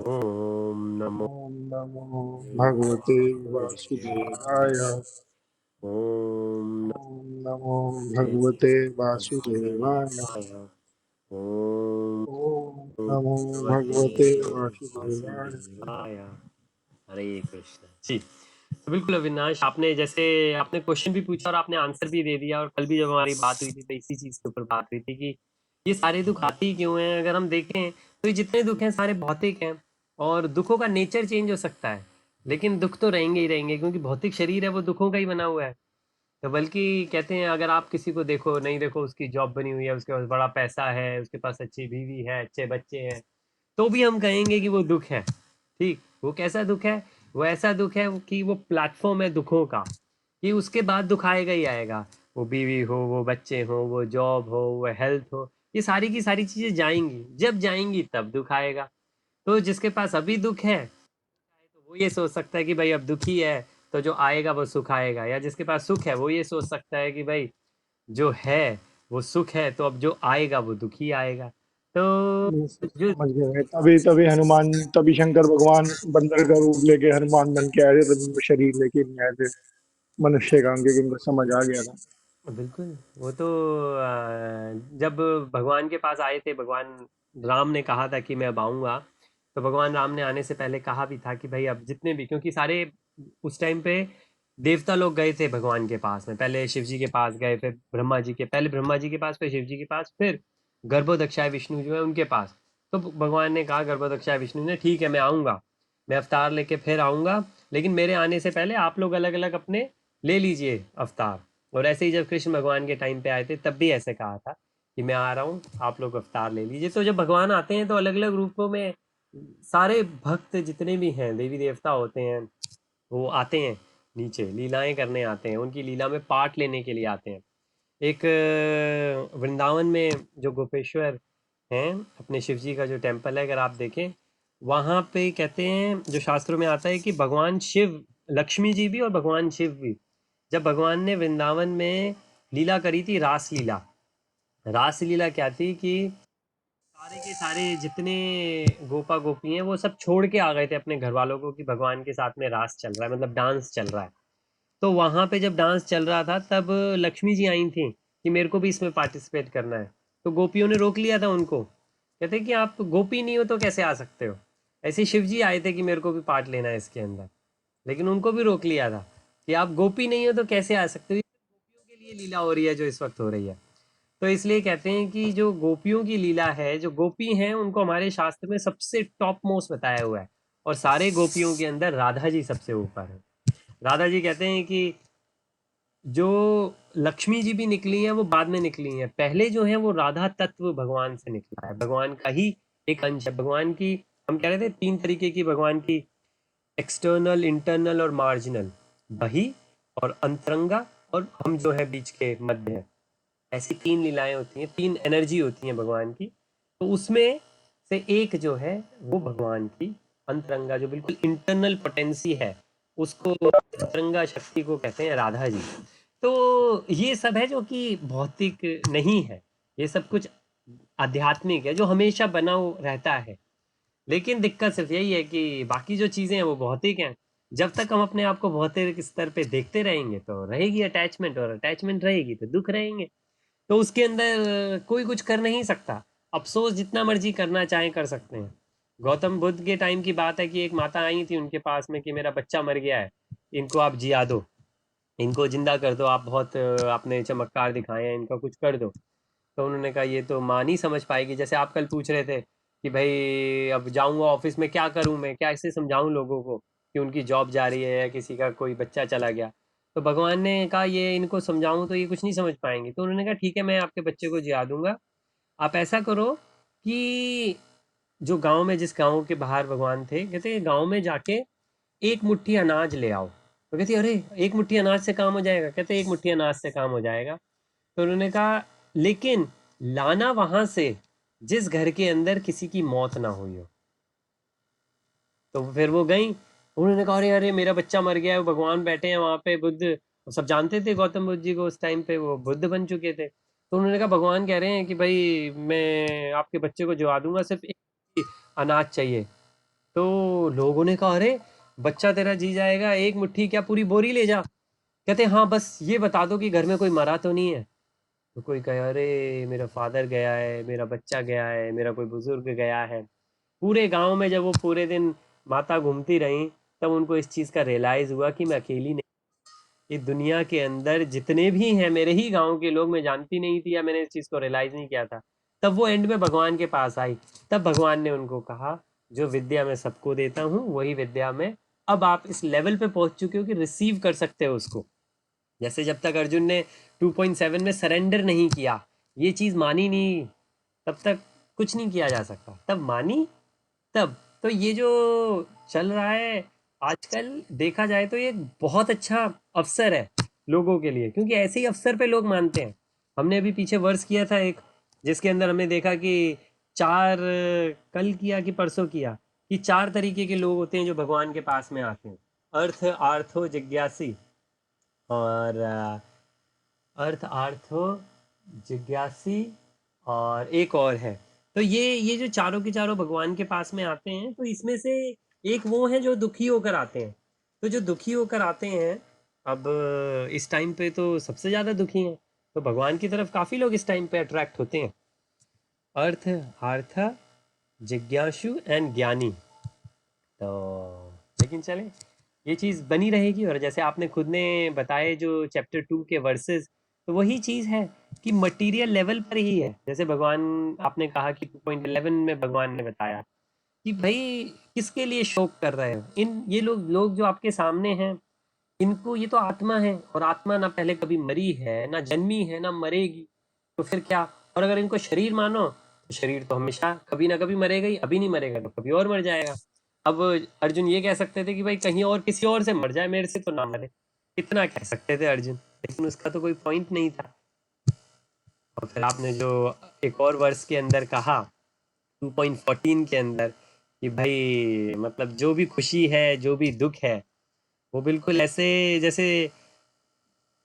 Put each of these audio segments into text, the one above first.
ओम नमो ओम नमो भगवते वासुदेवाय। वासुदेवाय। ओम ओम नमो नमो भगवते वासुदेवाय। वासुदेवाय। ओम ओम नमो भगवते भगवते वासुदेवाय। वासुदेवाय। हरे कृष्ण जी। तो बिल्कुल अविनाश, आपने जैसे आपने क्वेश्चन भी पूछा और आपने आंसर भी दे दिया। और कल भी जब हमारी बात हुई थी तो इसी चीज के ऊपर बात हुई थी कि ये सारे दुख आते ही क्यों हैं। अगर हम देखें तो ये जितने दुख हैं सारे भौतिक हैं। और दुखों का नेचर चेंज हो सकता है, लेकिन दुख तो रहेंगे ही रहेंगे, क्योंकि भौतिक शरीर है वो दुखों का ही बना हुआ है। तो बल्कि कहते हैं, अगर आप किसी को देखो नहीं देखो, उसकी जॉब बनी हुई है, उसके पास बड़ा पैसा है, उसके पास अच्छी बीवी है, अच्छे बच्चे हैं, तो भी हम कहेंगे कि वो दुख है। ठीक, वो कैसा दुख है? वो ऐसा दुख है कि वो प्लेटफॉर्म है दुखों का, कि उसके बाद दुख आएगा ही आएगा। वो बीवी हो, वो बच्चे हो, वो जॉब हो, वो हेल्थ हो, ये सारी की सारी चीजें जाएंगी। जब जाएंगी तब दुख आएगा। तो जिसके पास अभी दुख है तो वो ये सोच सकता है कि भाई अब दुखी है तो जो आएगा वो सुख आएगा। या जिसके पास सुख है वो ये सोच सकता है कि भाई जो है वो सुख है, तो अब जो आएगा वो दुखी आएगा। तो जो समझ गए। तभी तभी हनुमान, तभी शंकर भगवान बंदर का रूप लेके हनुमान बन के आए थे, तभी वो शरीर लेके नहीं आए थे मनुष्य का, क्योंकि उनको समझ आ गया था। बिल्कुल, वो तो जब भगवान के पास आए थे, भगवान राम ने कहा था कि मैं अब आऊँगा। तो भगवान राम ने आने से पहले कहा भी था कि भाई अब जितने भी, क्योंकि सारे उस टाइम पे देवता लोग गए थे भगवान के पास में। पहले शिव जी के पास गए, फिर ब्रह्मा जी के, पहले ब्रह्मा जी के पास, फिर शिव जी के पास, फिर गर्भोदक्षाय विष्णु जो है उनके पास। तो भगवान ने कहा, गर्भोदक्षाय विष्णु ने, ठीक है मैं आऊँगा, मैं अवतार लेके फिर आऊँगा, लेकिन मेरे आने से पहले आप लोग अलग अलग अपने ले लीजिए अवतार। और ऐसे ही जब कृष्ण भगवान के टाइम पे आए थे तब भी ऐसे कहा था कि मैं आ रहा हूँ, आप लोग अवतार ले लीजिए। तो जब भगवान आते हैं तो अलग अलग रूपों में सारे भक्त जितने भी हैं, देवी देवता होते हैं, वो आते हैं, नीचे लीलाएं करने आते हैं, उनकी लीला में पार्ट लेने के लिए आते हैं। एक वृंदावन में जो गोपेश्वर हैं, अपने शिव जी का जो टेम्पल है, अगर आप देखें वहाँ पे कहते हैं, जो शास्त्रों में आता है कि भगवान शिव, लक्ष्मी जी भी और भगवान शिव भी, जब भगवान ने वृंदावन में लीला करी थी, रास लीला। रास लीला क्या थी कि सारे के सारे जितने गोपा गोपी हैं वो सब छोड़ के आ गए थे अपने घर वालों को कि भगवान के साथ में रास चल रहा है, मतलब डांस चल रहा है। तो वहां पे जब डांस चल रहा था तब लक्ष्मी जी आई थी कि मेरे को भी इसमें पार्टिसिपेट करना है। तो गोपियों ने रोक लिया था उनको, कहते कि आप गोपी नहीं हो तो कैसे आ सकते हो। ऐसे ही शिव जी आए थे कि मेरे को भी पार्ट लेना है इसके अंदर, लेकिन उनको भी रोक लिया था कि आप गोपी नहीं हो तो कैसे आ सकते हो। ये गोपियों के लिए लीला हो रही है जो इस वक्त हो रही है। तो इसलिए कहते हैं कि जो गोपियों की लीला है, जो गोपी हैं उनको हमारे शास्त्र में सबसे टॉप मोस्ट बताया हुआ है। और सारे गोपियों के अंदर राधा जी सबसे ऊपर है। राधा जी कहते हैं कि जो लक्ष्मी जी भी निकली हैं वो बाद में निकली हैं, पहले जो है वो राधा तत्व भगवान से निकला है, भगवान का ही एक अंश है। भगवान की, हम कह रहे थे तीन तरीके की भगवान की, एक्सटर्नल, इंटरनल और मार्जिनल, बही और अंतरंगा, और हम जो है बीच के मध्य है। ऐसी तीन लीलाएं होती हैं, तीन एनर्जी होती हैं भगवान की। तो उसमें से एक जो है वो भगवान की अंतरंगा, जो बिल्कुल इंटरनल पोटेंसी है, उसको अंतरंगा शक्ति को कहते हैं राधा जी। तो ये सब है जो कि भौतिक नहीं है, ये सब कुछ आध्यात्मिक है जो हमेशा बना रहता है। लेकिन दिक्कत सिर्फ यही है कि बाकी जो चीज़ें हैं वो भौतिक हैं। जब तक हम अपने आप को भौतिक स्तर पे देखते रहेंगे तो रहेगी अटैचमेंट, और अटैचमेंट रहेगी तो दुख रहेंगे। तो उसके अंदर कोई कुछ कर नहीं सकता। अफसोस जितना मर्जी करना चाहे कर सकते हैं। गौतम बुद्ध के टाइम की बात है कि एक माता आई थी उनके पास में कि मेरा बच्चा मर गया है, इनको आप जिया दो, इनको जिंदा कर दो, आप बहुत आपने चमत्कार दिखाए हैं, इनका कुछ कर दो। तो उन्होंने कहा ये तो माँ नहीं समझ पाएगी। जैसे आप कल पूछ रहे थे कि भाई अब जाऊंगा ऑफिस में क्या करूं, मैं क्या ऐसे समझाऊं लोगों को कि उनकी जॉब जा रही है या किसी का कोई बच्चा चला गया। तो भगवान ने कहा ये इनको समझाऊं तो ये कुछ नहीं समझ पाएंगे। तो उन्होंने कहा ठीक है, मैं आपके बच्चे को जिया दूंगा। आप ऐसा करो कि जो गांव में, जिस गांव के बाहर भगवान थे, कहते गांव में जाके एक मुट्ठी अनाज ले आओ। तो कहती अरे एक मुट्ठी अनाज से काम हो जाएगा? कहते एक मुट्ठी अनाज से काम हो जाएगा। तो उन्होंने कहा लेकिन लाना वहां से जिस घर के अंदर किसी की मौत ना हुई हो। तो फिर वो गई, उन्होंने कहा अरे अरे मेरा बच्चा मर गया है, वो भगवान बैठे हैं वहां पे, बुद्ध सब जानते थे गौतम बुद्ध जी को, उस टाइम पे वो बुद्ध बन चुके थे। तो उन्होंने कहा भगवान कह रहे हैं कि भाई मैं आपके बच्चे को जिवा दूंगा, सिर्फ एक ही अनाज चाहिए। तो लोगों ने कहा, अरे बच्चा तेरा जी जाएगा, एक मुट्ठी क्या पूरी बोरी ले जा। कहते हाँ बस ये बता दो कि घर में कोई मरा तो नहीं है। तो कोई कहे, अरे मेरा फादर गया है, मेरा बच्चा गया है, मेरा कोई बुजुर्ग गया है। पूरे गांव में जब वो पूरे दिन माता घूमती रही, तब उनको इस चीज़ का रियलाइज़ हुआ कि मैं अकेली नहीं, ये दुनिया के अंदर जितने भी हैं मेरे ही गांव के लोग, मैं जानती नहीं थी या मैंने इस चीज़ को रियलाइज़ नहीं किया था। तब वो एंड में भगवान के पास आई। तब भगवान ने उनको कहा, जो विद्या मैं सबको देता हूँ वही विद्या में अब आप इस लेवल पे पहुंच चुके हो कि रिसीव कर सकते हो उसको। जैसे जब तक अर्जुन ने 2.7 में सरेंडर नहीं किया, ये चीज़ मानी नहीं, तब तक कुछ नहीं किया जा सकता। तब मानी, तब तो ये जो चल रहा है आजकल देखा जाए तो ये बहुत अच्छा अवसर है लोगों के लिए, क्योंकि ऐसे ही अवसर पे लोग मानते हैं। हमने अभी पीछे वर्ष किया था एक, जिसके अंदर हमने देखा कि चार, कल किया कि परसों किया, कि चार तरीके के लोग होते हैं जो भगवान के पास में आते हैं। अर्थ आर्थो जिज्ञासी, और अर्थ आर्थो जिज्ञासी, और एक और है। तो ये जो चारों के चारों भगवान के पास में आते हैं, तो इसमें से एक वो है जो दुखी होकर आते हैं। तो जो दुखी होकर आते हैं, अब इस टाइम पे तो सबसे ज़्यादा दुखी हैं, तो भगवान की तरफ काफ़ी लोग इस टाइम पे अट्रैक्ट होते हैं। अर्थ आर्थ जिज्ञासु एंड ज्ञानी। तो लेकिन चले, ये चीज़ बनी रहेगी। और जैसे आपने खुद ने बताए जो चैप्टर 2 के वर्सेस, तो वही चीज़ है कि मटेरियल लेवल पर ही है। जैसे भगवान, आपने कहा कि 2.11 में भगवान ने बताया कि भाई किसके लिए शोक कर रहे हो, इन ये लोग लोग जो आपके सामने हैं, इनको, ये तो आत्मा है, और आत्मा ना पहले कभी मरी है, ना जन्मी है, ना मरेगी। तो फिर क्या? और अगर इनको शरीर मानो, तो शरीर तो हमेशा कभी ना कभी मरेगा ही, अभी नहीं मरेगा तो कभी और मर जाएगा। अब अर्जुन ये कह सकते थे कि भाई कहीं और किसी और से मर जाए, मेरे से तो ना मरे, इतना कह सकते थे अर्जुन, लेकिन उसका तो कोई पॉइंट नहीं था। और फिर आपने जो एक और वर्ष के अंदर कहा 2.14 के अंदर, कि भाई मतलब जो भी खुशी है, जो भी दुख है, वो बिल्कुल ऐसे जैसे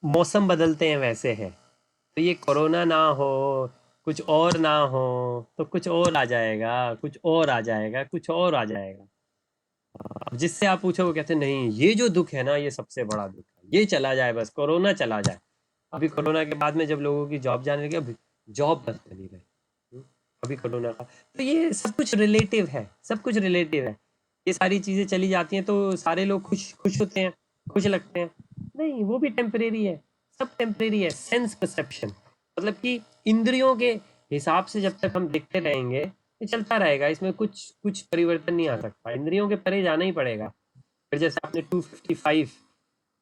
मौसम बदलते हैं वैसे है। तो ये कोरोना ना हो, कुछ और ना हो, तो कुछ और आ जाएगा, कुछ और आ जाएगा, कुछ और आ जाएगा। अब जिससे आप पूछो वो कहते हैं, नहीं ये जो दुख है ना, ये सबसे बड़ा दुख है, ये चला जाए, बस कोरोना चला जाए। अभी कोरोना के बाद में जब लोगों की जॉब जाने लगी, अभी जॉब बंद चली रही। अभी कोरोना का, तो ये सब कुछ रिलेटिव है, सब कुछ रिलेटिव है। ये सारी चीज़ें चली जाती हैं तो सारे लोग खुश खुश होते हैं, खुश लगते हैं। नहीं, वो भी टेम्परेरी है, सब टेम्परेरी है। सेंस परसेप्शन, मतलब कि इंद्रियों के हिसाब से जब तक हम देखते रहेंगे, ये चलता रहेगा, इसमें कुछ कुछ परिवर्तन नहीं आ सकता, इंद्रियों के परे जाना ही पड़ेगा। फिर जैसे आपने 255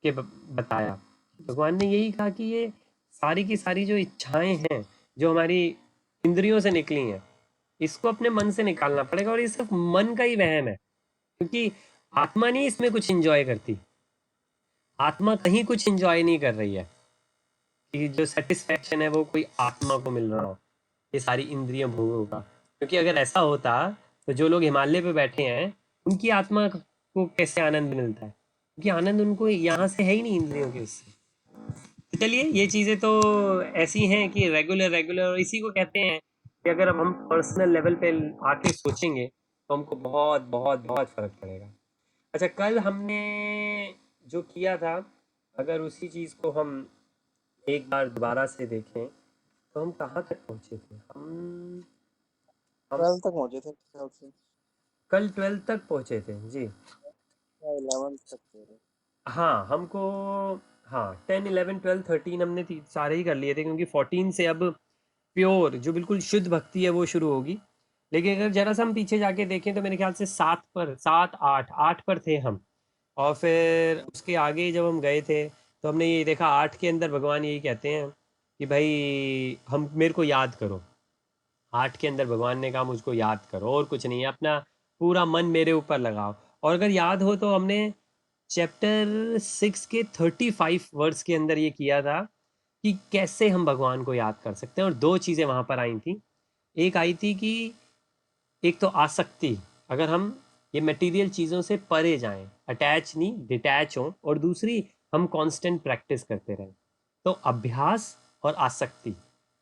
के बताया, भगवान ने यही कहा कि ये सारी की सारी जो इच्छाएं हैं, जो हमारी इंद्रियों से निकली हैं, इसको अपने मन से निकालना पड़ेगा। और ये सिर्फ मन का ही वहम है, क्योंकि आत्मा नहीं इसमें कुछ इंजॉय करती, आत्मा कहीं कुछ इंजॉय नहीं कर रही है कि जो सेटिस्फेक्शन है वो कोई आत्मा को मिल रहा हो, ये सारी इंद्रिय भोगों का। क्योंकि अगर ऐसा होता, तो जो लोग हिमालय पे बैठे हैं, उनकी आत्मा को कैसे आनंद मिलता है? क्योंकि आनंद उनको यहाँ से है ही नहीं, इंद्रियों के उससे। तो चलिए, ये चीज़ें तो ऐसी हैं कि रेगुलर रेगुलर, और इसी को कहते हैं कि अगर अब हम पर्सनल लेवल पे आके सोचेंगे, तो हमको बहुत बहुत बहुत फर्क पड़ेगा। अच्छा, कल हमने जो किया था, अगर उसी चीज़ को हम एक बार दोबारा से देखें, तो हम कहाँ तक पहुँचे थे? हम 12 तक पहुंचे थे ख्याल से, कल 12 तक पहुँचे थे जी। या 11 तक थे। हाँ, हमको, हाँ 10 11 12 13 हमने सारे ही कर लिए थे, क्योंकि 14 से अब प्योर जो बिल्कुल शुद्ध भक्ति है वो शुरू होगी। लेकिन अगर जरा सा हम पीछे जाके देखें, तो मेरे ख्याल से 7 पर, 7 8 8 पर थे हम। और फिर उसके आगे जब हम गए थे, तो हमने ये देखा 8 के अंदर भगवान यही कहते हैं कि भाई हम, मेरे को याद करो। 8 के अंदर भगवान ने कहा मुझको याद करो, और कुछ नहीं है, अपना पूरा मन मेरे ऊपर लगाओ। और अगर याद हो तो हमने चैप्टर 6 के 35 वर्स के अंदर ये किया था कि कैसे हम भगवान को याद कर सकते हैं। और दो चीज़ें वहाँ पर आई थी। एक आई थी कि एक तो आसक्ति, अगर हम ये मटेरियल चीज़ों से परे जाएं, अटैच नहीं, डिटैच हों। और दूसरी, हम कांस्टेंट प्रैक्टिस करते रहें। तो अभ्यास और आसक्ति,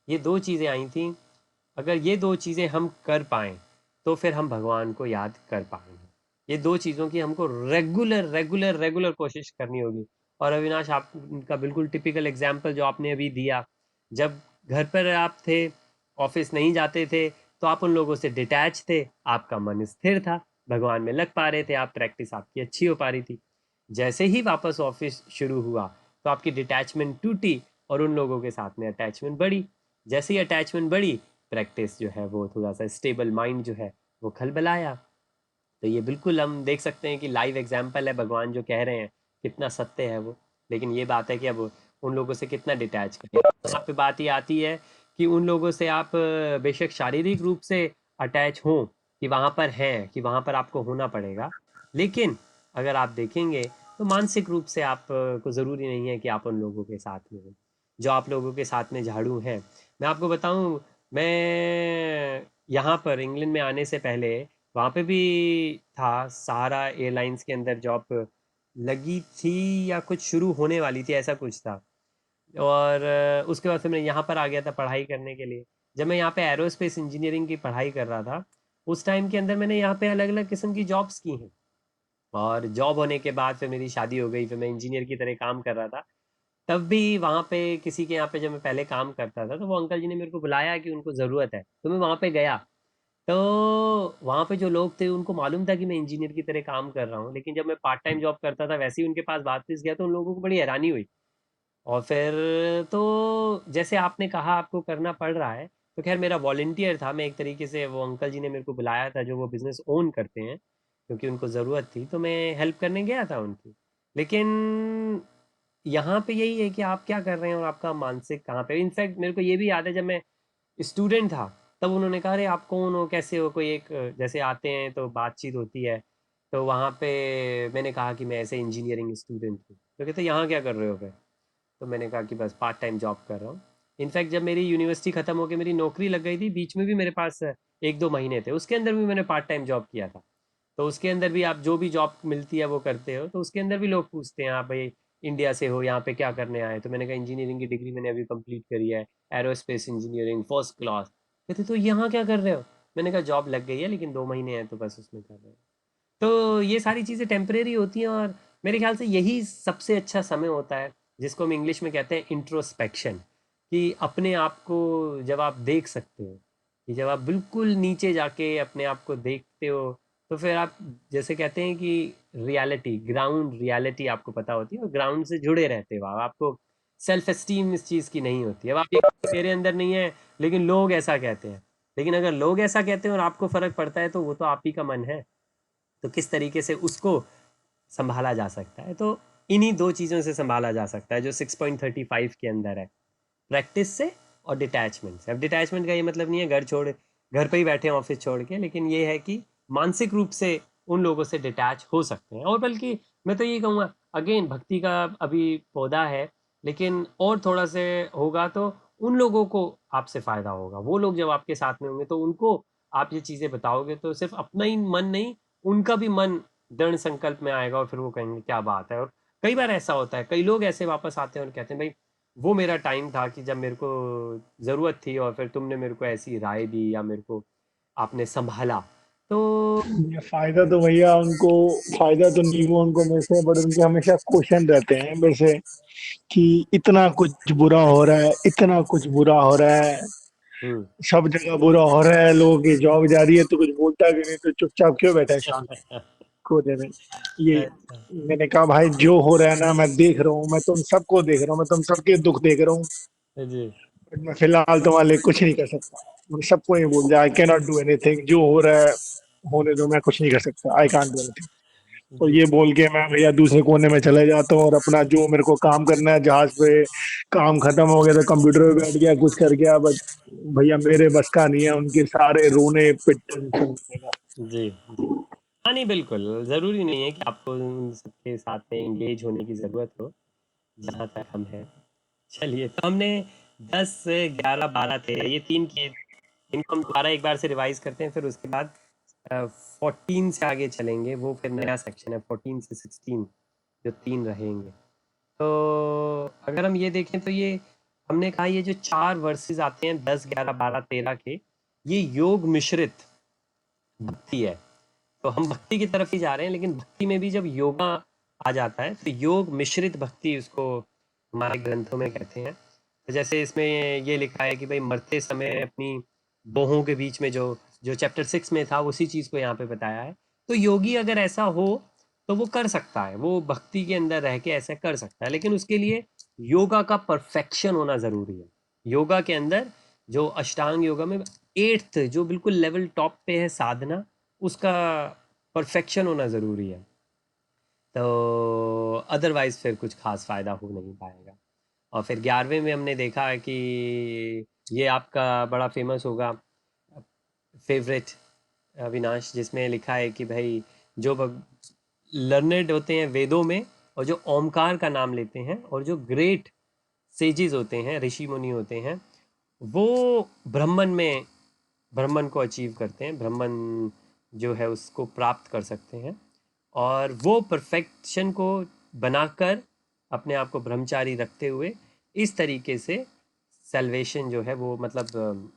ये दो चीज़ें आई थी। अगर ये दो चीज़ें हम कर पाएँ, तो फिर हम भगवान को याद कर पाएंगे। ये 2 चीज़ों की हमको रेगुलर कोशिश करनी होगी। और अविनाश, आपका बिल्कुल टिपिकल एग्जाम्पल जो आपने अभी दिया, जब घर पर आप थे, ऑफिस नहीं जाते थे, तो आप उन लोगों से डिटैच थे, आपका मन स्थिर था, भगवान में लग पा रहे थे आप, प्रैक्टिस आपकी अच्छी हो पा रही थी। जैसे ही वापस ऑफिस शुरू हुआ तो आपकी डिटैचमेंट टूटी और उन लोगों के साथ में अटैचमेंट बढ़ी। जैसे ही अटैचमेंट बढ़ी, प्रैक्टिस जो है वो थोड़ा सा स्टेबल माइंड जो है वो खलबलाया। तो ये बिल्कुल हम देख सकते हैं कि लाइव एग्जाम्पल है, भगवान जो कह रहे हैं कितना सत्य है वो। लेकिन ये बात है कि अब उन लोगों से कितना डिटैच करें। यहाँ पे बात ये आती है कि उन लोगों से आप बेशक शारीरिक रूप से अटैच हों, कि वहाँ पर हैं, कि वहाँ पर आपको होना पड़ेगा, लेकिन अगर आप देखेंगे तो मानसिक रूप से आप को ज़रूरी नहीं है कि आप उन लोगों के साथ में हो जो आप लोगों के साथ में झाड़ू हैं। मैं आपको बताऊं, मैं यहाँ पर इंग्लैंड में आने से पहले वहाँ पे भी था, सहारा एयरलाइंस के अंदर जॉब लगी थी या कुछ शुरू होने वाली थी, ऐसा कुछ था। और उसके बाद फिर मैं यहाँ पर आ गया था पढ़ाई करने के लिए। जब मैं यहाँ पे एरोस्पेस इंजीनियरिंग की पढ़ाई कर रहा था, उस टाइम के अंदर मैंने यहाँ पे अलग अलग किस्म की जॉब्स की हैं। और जॉब होने के बाद फिर मेरी शादी हो गई, फिर मैं इंजीनियर की तरह काम कर रहा था। तब भी वहाँ पे किसी के यहाँ पे जब मैं पहले काम करता था, तो वो अंकल जी ने मेरे को बुलाया कि उनको ज़रूरत है, तो मैं वहाँ पे गया। तो वहाँ पे जो लोग थे उनको मालूम था कि मैं इंजीनियर की तरह काम कर रहा हूँ, लेकिन जब मैं पार्ट टाइम जॉब करता था वैसे ही उनके पास वापस गया तो उन लोगों को बड़ी हैरानी हुई। और फिर तो जैसे आपने कहा आपको करना पड़ रहा है, तो खैर मेरा वॉलंटियर था, मैं एक तरीके से, वो अंकल जी ने मेरे को बुलाया था जो वो बिज़नेस ओन करते हैं, क्योंकि उनको ज़रूरत थी, तो मैं हेल्प करने गया था उनकी। लेकिन यहाँ पे यही है कि आप क्या कर रहे हैं और आपका मानसिक कहाँ पे। इनफैक्ट मेरे को ये भी याद है, जब मैं स्टूडेंट था तब उन्होंने कहा, अरे आप कौन हो, कैसे हो, कोई एक जैसे आते हैं तो बातचीत होती है। तो वहाँ पे मैंने कहा कि मैं ऐसे इंजीनियरिंग स्टूडेंट हूँ, तो कहते यहाँ क्या कर रहे हो फिर। तो मैंने कहा कि बस पार्ट टाइम जॉब कर रहा हूँ। इनफैक्ट जब मेरी यूनिवर्सिटी ख़त्म हो के मेरी नौकरी लग गई थी, बीच में भी मेरे पास 1-2 महीने थे, उसके अंदर भी मैंने पार्ट टाइम जॉब किया था। तो उसके अंदर भी आप जो भी जॉब मिलती है वो करते हो, तो उसके अंदर भी लोग पूछते हैं, आप भाई इंडिया से हो, यहाँ पे क्या करने आए। तो मैंने कहा इंजीनियरिंग की डिग्री मैंने अभी कंप्लीट करी है, एरोस्पेस इंजीनियरिंग फर्स्ट क्लास। कहते तो यहाँ क्या कर रहे हो। मैंने कहा जॉब लग गई है, लेकिन 2 महीने हैं तो बस उसमें कर रहे हो। तो ये सारी चीज़ें टेम्परेरी होती हैं, और मेरे ख्याल से यही सबसे अच्छा समय होता है, जिसको हम इंग्लिश में कहते हैं इंट्रोस्पेक्शन, कि अपने आप को जब आप देख सकते हो, कि जब आप बिल्कुल नीचे जाके अपने आप को देखते हो, तो फिर आप जैसे कहते हैं कि रियलिटी, ग्राउंड रियलिटी आपको पता होती है, और ग्राउंड से जुड़े रहते हो आपको सेल्फ एस्टीम इस चीज़ की नहीं होती। अब आप ये मेरे अंदर नहीं है, लेकिन लोग ऐसा कहते हैं। लेकिन अगर लोग ऐसा कहते हैं और आपको फ़र्क पड़ता है, तो वो तो आप ही का मन है। तो किस तरीके से उसको संभाला जा सकता है, तो इन्हीं 2 चीज़ों से संभाला जा सकता है जो 6.35 के अंदर है, प्रैक्टिस से और डिटैचमेंट से। अब डिटैचमेंट का ये मतलब नहीं है घर पे ही बैठे हैं ऑफिस छोड़ के, लेकिन ये है कि मानसिक रूप से उन लोगों से डिटैच हो सकते हैं। और बल्कि मैं तो ये कहूँगा, अगेन भक्ति का अभी पौधा है, लेकिन और थोड़ा से होगा तो उन लोगों को आपसे फ़ायदा होगा। वो लोग जब आपके साथ में होंगे तो उनको आप ये चीज़ें बताओगे, तो सिर्फ अपना ही मन नहीं, उनका भी मन दृढ़ संकल्प में आएगा, और फिर वो कहेंगे क्या बात है। और कई बार ऐसा होता है, कई लोग ऐसे वापस आते हैं और कहते हैं, भाई वो मेरा टाइम था कि जब मेरे को ज़रूरत थी, और फिर तुमने मेरे को ऐसी राय दी या मेरे को आपने संभाला। तो ये फायदा तो भैया उनको, फायदा तो नहीं हुआ उनको मेरे से, बट उनके हमेशा क्वेश्चन रहते हैं मेरे से कि इतना कुछ बुरा हो रहा है, इतना कुछ बुरा हो रहा है, हम्म। सब जगह बुरा हो रहा है, लोगों की जॉब जा रही है तो कुछ बोलता भी नहीं, तो चुपचाप क्यों बैठा है शांत कोने में। ये अच्छा। मैंने कहा भाई जो हो रहा है ना मैं देख रहा हूँ, मैं तुम सबको देख रहा हूँ, मैं तुम सबके दुख देख रहा हूँ, जी। बट मैं फिलहाल तुम्हारे लिए कुछ नहीं कर सकता। मैं सबको ये बोल दिया, I can not do anything, जो हो रहा है होने दो, मैं कुछ नहीं कर सकता, आई कांट डू एनीथिंग। और जी। ये बोल के मैं भैया दूसरे कोने में चले जाता हूँ और अपना जो मेरे को काम करना है जहाज पे, काम खत्म हो गया तो कंप्यूटर पे बैठ गया, कुछ कर गया, बट भैया मेरे बस का नहीं है उनके सारे रोने पिटने सुनने का। जी। जी। हाँ, नहीं बिल्कुल ज़रूरी नहीं है कि आपको उन सबके साथ में एंगेज होने की ज़रूरत हो, जहाँ तक हम हैं। चलिए, तो हमने 10, 11, 12 थे, ये 3 किए। इनको हम दोबारा एक बार से रिवाइज करते हैं, फिर उसके बाद 14 से आगे चलेंगे, वो फिर नया सेक्शन है 14 से 16, जो 3 रहेंगे। तो अगर हम ये देखें तो ये हमने कहा, ये जो 4 वर्सेस आते हैं 10, 11, 12, 13 के, ये योग मिश्रित भक्ति है। तो हम भक्ति की तरफ ही जा रहे हैं, लेकिन भक्ति में भी जब योगा आ जाता है तो योग मिश्रित भक्ति उसको हमारे ग्रंथों में कहते हैं। तो जैसे इसमें ये लिखा है कि भाई मरते समय अपनी बोहों के बीच में जो जो चैप्टर 6 में था उसी चीज को यहाँ पे बताया है। तो योगी अगर ऐसा हो तो वो कर सकता है, वो भक्ति के अंदर रह के ऐसा कर सकता है, लेकिन उसके लिए योगा का परफेक्शन होना जरूरी है। योगा के अंदर जो अष्टांग योगा में 8th जो बिल्कुल लेवल टॉप पे है साधना, उसका परफेक्शन होना ज़रूरी है। तो अदरवाइज फिर कुछ खास फ़ायदा हो नहीं पाएगा। और फिर 11वें में हमने देखा है कि ये आपका बड़ा फेमस होगा फेवरेट अविनाश, जिसमें लिखा है कि भाई जो लर्नेड होते हैं वेदों में और जो ओमकार का नाम लेते हैं और जो ग्रेट सेजिस होते हैं, ऋषि मुनि होते हैं, वो ब्राह्मण को अचीव करते हैं, ब्राह्मण जो है उसको प्राप्त कर सकते हैं, और वो परफेक्शन को बनाकर अपने आप को ब्रह्मचारी रखते हुए इस तरीके से सेल्वेशन जो है वो मतलब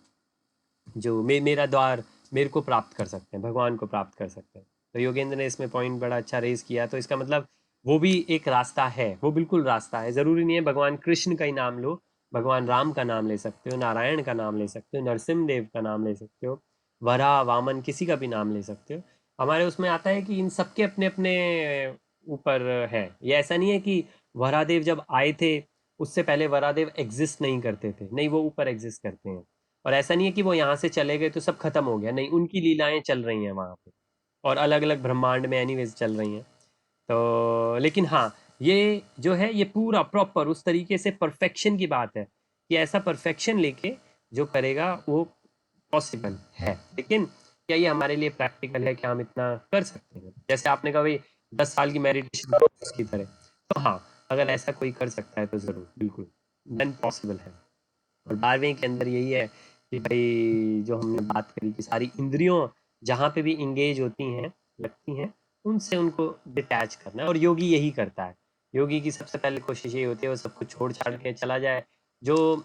जो मेरा द्वार मेरे को प्राप्त कर सकते हैं, भगवान को प्राप्त कर सकते हैं। तो योगेंद्र ने इसमें पॉइंट बड़ा अच्छा रेज किया। तो इसका मतलब वो भी एक रास्ता है, वो बिल्कुल रास्ता है। ज़रूरी नहीं है भगवान कृष्ण का ही नाम लो, भगवान राम का नाम ले सकते हो, नारायण का नाम ले सकते हो, नरसिम्ह देव का नाम ले सकते हो, वरा वामन किसी का भी नाम ले सकते हो। हमारे उसमें आता है कि इन सबके अपने अपने ऊपर है। ये ऐसा नहीं है कि वरादेव जब आए थे उससे पहले वरादेव एग्जिस्ट नहीं करते थे, नहीं, वो ऊपर एग्जिस्ट करते हैं। और ऐसा नहीं है कि वो यहाँ से चले गए तो सब खत्म हो गया, नहीं, उनकी लीलाएं चल रही हैं वहाँ पे और अलग अलग ब्रह्मांड में एनीवेज चल रही हैं। तो लेकिन हाँ, ये जो है ये पूरा प्रॉपर उस तरीके से परफेक्शन की बात है कि ऐसा परफेक्शन लेके जो करेगा वो पॉसिबल है। लेकिन क्या ये हमारे लिए प्रैक्टिकल है कि हम इतना कर सकते हैं? जैसे आपने कहा भाई 10 साल की मेडिटेशन की तरह, तो हाँ, अगर ऐसा कोई कर सकता है तो ज़रूर, बिल्कुल, देन पॉसिबल है। और 12वें के अंदर यही है कि भाई जो हमने बात करी कि सारी इंद्रियों जहाँ पे भी इंगेज होती हैं, लगती हैं, उनसे उनको डिटैच करना है, और योगी यही करता है। योगी की सबसे पहले कोशिश ये होती है वो सब कुछ छोड़ छाड़ के चला जाए। जो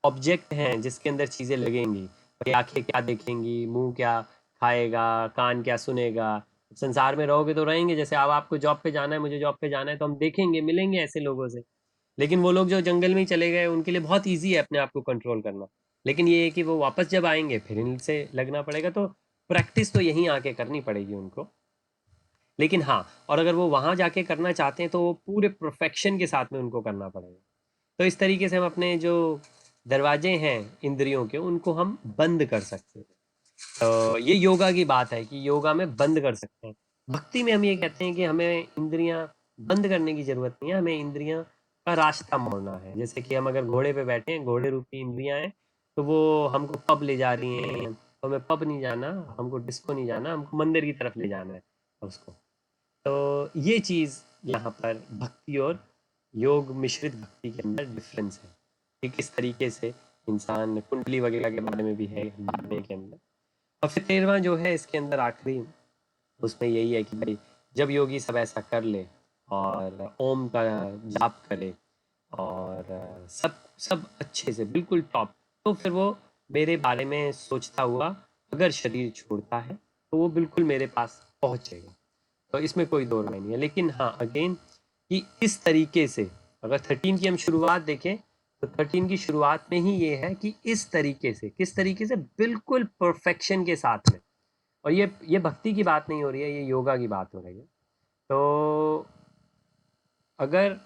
ऑब्जेक्ट हैं जिसके अंदर चीज़ें लगेंगी, भाई आंखें क्या देखेंगी, मुंह क्या खाएगा, कान क्या सुनेगा। संसार में रहोगे तो रहेंगे, जैसे अब आपको जॉब पे जाना है, मुझे जॉब पे जाना है, तो हम देखेंगे, मिलेंगे ऐसे लोगों से। लेकिन वो लोग जो जंगल में ही चले गए उनके लिए बहुत ईजी है अपने आप को कंट्रोल करना। लेकिन ये है कि वो वापस जब आएंगे फिर इनसे लगना पड़ेगा। तो प्रैक्टिस तो यहीं आके करनी पड़ेगी उनको। लेकिन हाँ, और अगर वो वहाँ जाके करना चाहते हैं तो वो पूरे परफेक्शन के साथ में उनको करना पड़ेगा। तो इस तरीके से हम अपने जो दरवाजे हैं इंद्रियों के उनको हम बंद कर सकते हैं। तो ये योगा की बात है कि योगा में बंद कर सकते हैं। भक्ति में हम ये कहते हैं कि हमें इंद्रियां बंद करने की जरूरत नहीं है, हमें इंद्रियां का रास्ता मोड़ना है। जैसे कि हम अगर घोड़े पे बैठे हैं, घोड़े रूपी इंद्रियां हैं, तो वो हमको पब ले जा रही हैं, तो हमें पब नहीं जाना, हमको डिस्को नहीं जाना, हमको मंदिर की तरफ ले जाना है उसको। तो ये चीज़ यहाँ पर भक्ति और योग मिश्रित भक्ति के अंदर डिफरेंस है कि किस तरीके से इंसान कुंडली वगैरह के बारे में भी है बारहवें के अंदर। और फिर 13वां जो है इसके अंदर आखिरी, उसमें यही है कि भाई जब योगी सब ऐसा कर ले और ओम का जाप करे और सब सब अच्छे से बिल्कुल टॉप, तो फिर वो मेरे बारे में सोचता हुआ अगर शरीर छोड़ता है तो वो बिल्कुल मेरे पास पहुंचेगा। तो इसमें कोई दो राय नहीं है। लेकिन हाँ, अगेन कि इस तरीके से अगर 13 की हम शुरुआत देखें तो 13 की शुरुआत में ही ये है कि इस तरीके से, किस तरीके से, बिल्कुल परफेक्शन के साथ में। और ये भक्ति की बात नहीं हो रही है, ये योगा की बात हो रही है। तो अगर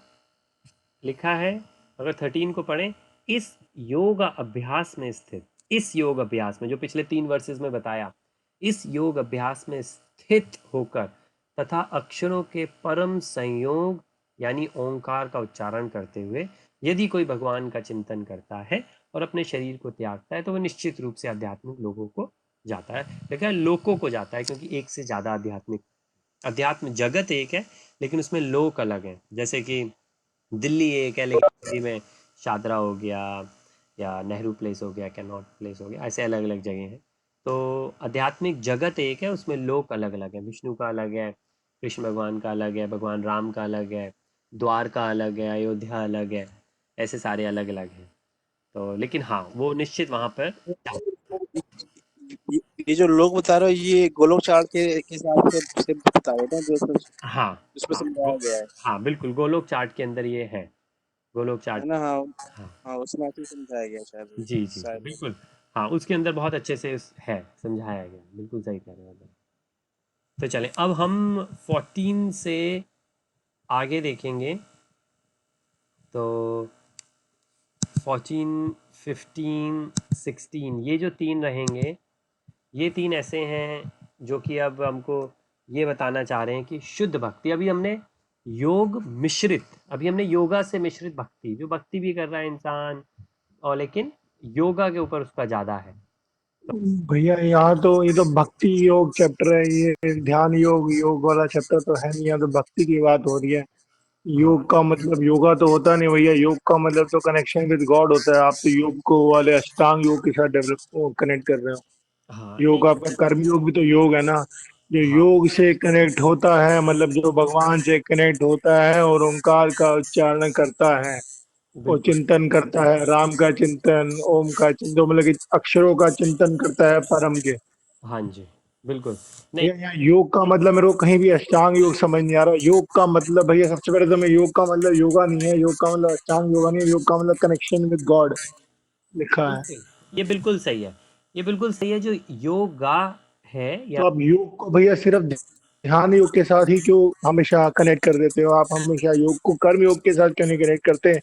लिखा है, अगर 13 को पढ़ें, इस योग अभ्यास में स्थित, इस योग अभ्यास में जो पिछले 3 वर्सेस में बताया, इस योग अभ्यास में स्थित होकर तथा अक्षरों के परम संयोग यानी ओंकार का उच्चारण करते हुए यदि कोई भगवान का चिंतन करता है और अपने शरीर को त्यागता है तो वह निश्चित रूप से आध्यात्मिक लोगों को जाता है। देखा है, लोकों को जाता है, क्योंकि एक से ज्यादा आध्यात्मिक, अध्यात्म जगत एक है लेकिन उसमें लोक अलग है। जैसे कि दिल्ली एक है लेकिन दिल्ली में शादरा हो गया या नेहरू प्लेस हो गया, कैनॉट प्लेस हो गया, ऐसे अलग अलग जगह हैं। तो आध्यात्मिक जगत एक है, उसमें लोक अलग अलग है। विष्णु का अलग है, कृष्ण भगवान का अलग है, भगवान राम का अलग है, द्वारका अलग है, अयोध्या अलग है, ऐसे सारे अलग अलग हैं। तो लेकिन हाँ, वो निश्चित वहाँ पर ये जो लोग बता रहे हो ये गोलोक चार्ट के हिसाब से बता रहे थे जो हाँ उसमें हाँ समझाया गया हाँ बिल्कुल, गोलोक चार्ट के अंदर ये है, गोलोक है चार्ट। ना। हाँ हाँ हाँ, उसमें ऐसे ही समझाया गया शायद, जी जी जी शायद। बिल्कुल। हाँ उसके अंदर बहुत अच्छे से है समझाया गया, बिल्कुल सही कह रहे हो आप। तो चलें अब हम 14 से आगे देखेंगे। तो 14, 15, 16 ये जो तीन रहेंगे, ये तीन ऐसे हैं जो कि अब हमको ये बताना चाह रहे हैं कि शुद्ध भक्ति, अभी हमने योग मिश्रित, अभी हमने योगा से मिश्रित भक्ति, जो भक्ति भी कर रहा है इंसान और लेकिन योगा के ऊपर उसका ज्यादा है। भैया यहाँ तो ये तो भक्ति योग चैप्टर है, ये ध्यान योग योग वाला चैप्टर तो है नहीं, यहाँ तो भक्ति की बात हो रही है। हाँ योग का मतलब योगा तो होता नहीं भैया, योग का मतलब तो कनेक्शन विद गॉड होता है। आप तो योग को वाले अष्टांग योग के साथ डेवलप कनेक्ट कर रहे हो। हाँ नहीं योग आपका कर्म योग भी तो योग है ना, जो हाँ योग से कनेक्ट होता है, मतलब जो भगवान से कनेक्ट होता है और ओंकार का उच्चारण करता है और बिल्कुल। चिंतन करता है, राम का चिंतन, ओम का चिंतन, मतलब कि अक्षरों का चिंतन करता है परम के। हाँ जी बिल्कुल। नहीं भैया यहाँ योग का मतलब मेरे को कहीं भी अष्टांग योग समझ नहीं आ रहा। योग का मतलब भैया सबसे पहले तो मैं, योग का मतलब योगा नहीं है, योग का मतलब अष्टांग योगा नहीं है, योग का मतलब कनेक्शन विद गॉड लिखा है। बिल्कुल ये बिल्कुल सही है, ये बिल्कुल सही है। जो योगा है या तो आप योग को भैया सिर्फ ध्यान योग के साथ ही क्यों हमेशा कनेक्ट कर देते हो? आप हमेशा योग को कर्म योग के साथ क्यों नहीं कनेक्ट करते?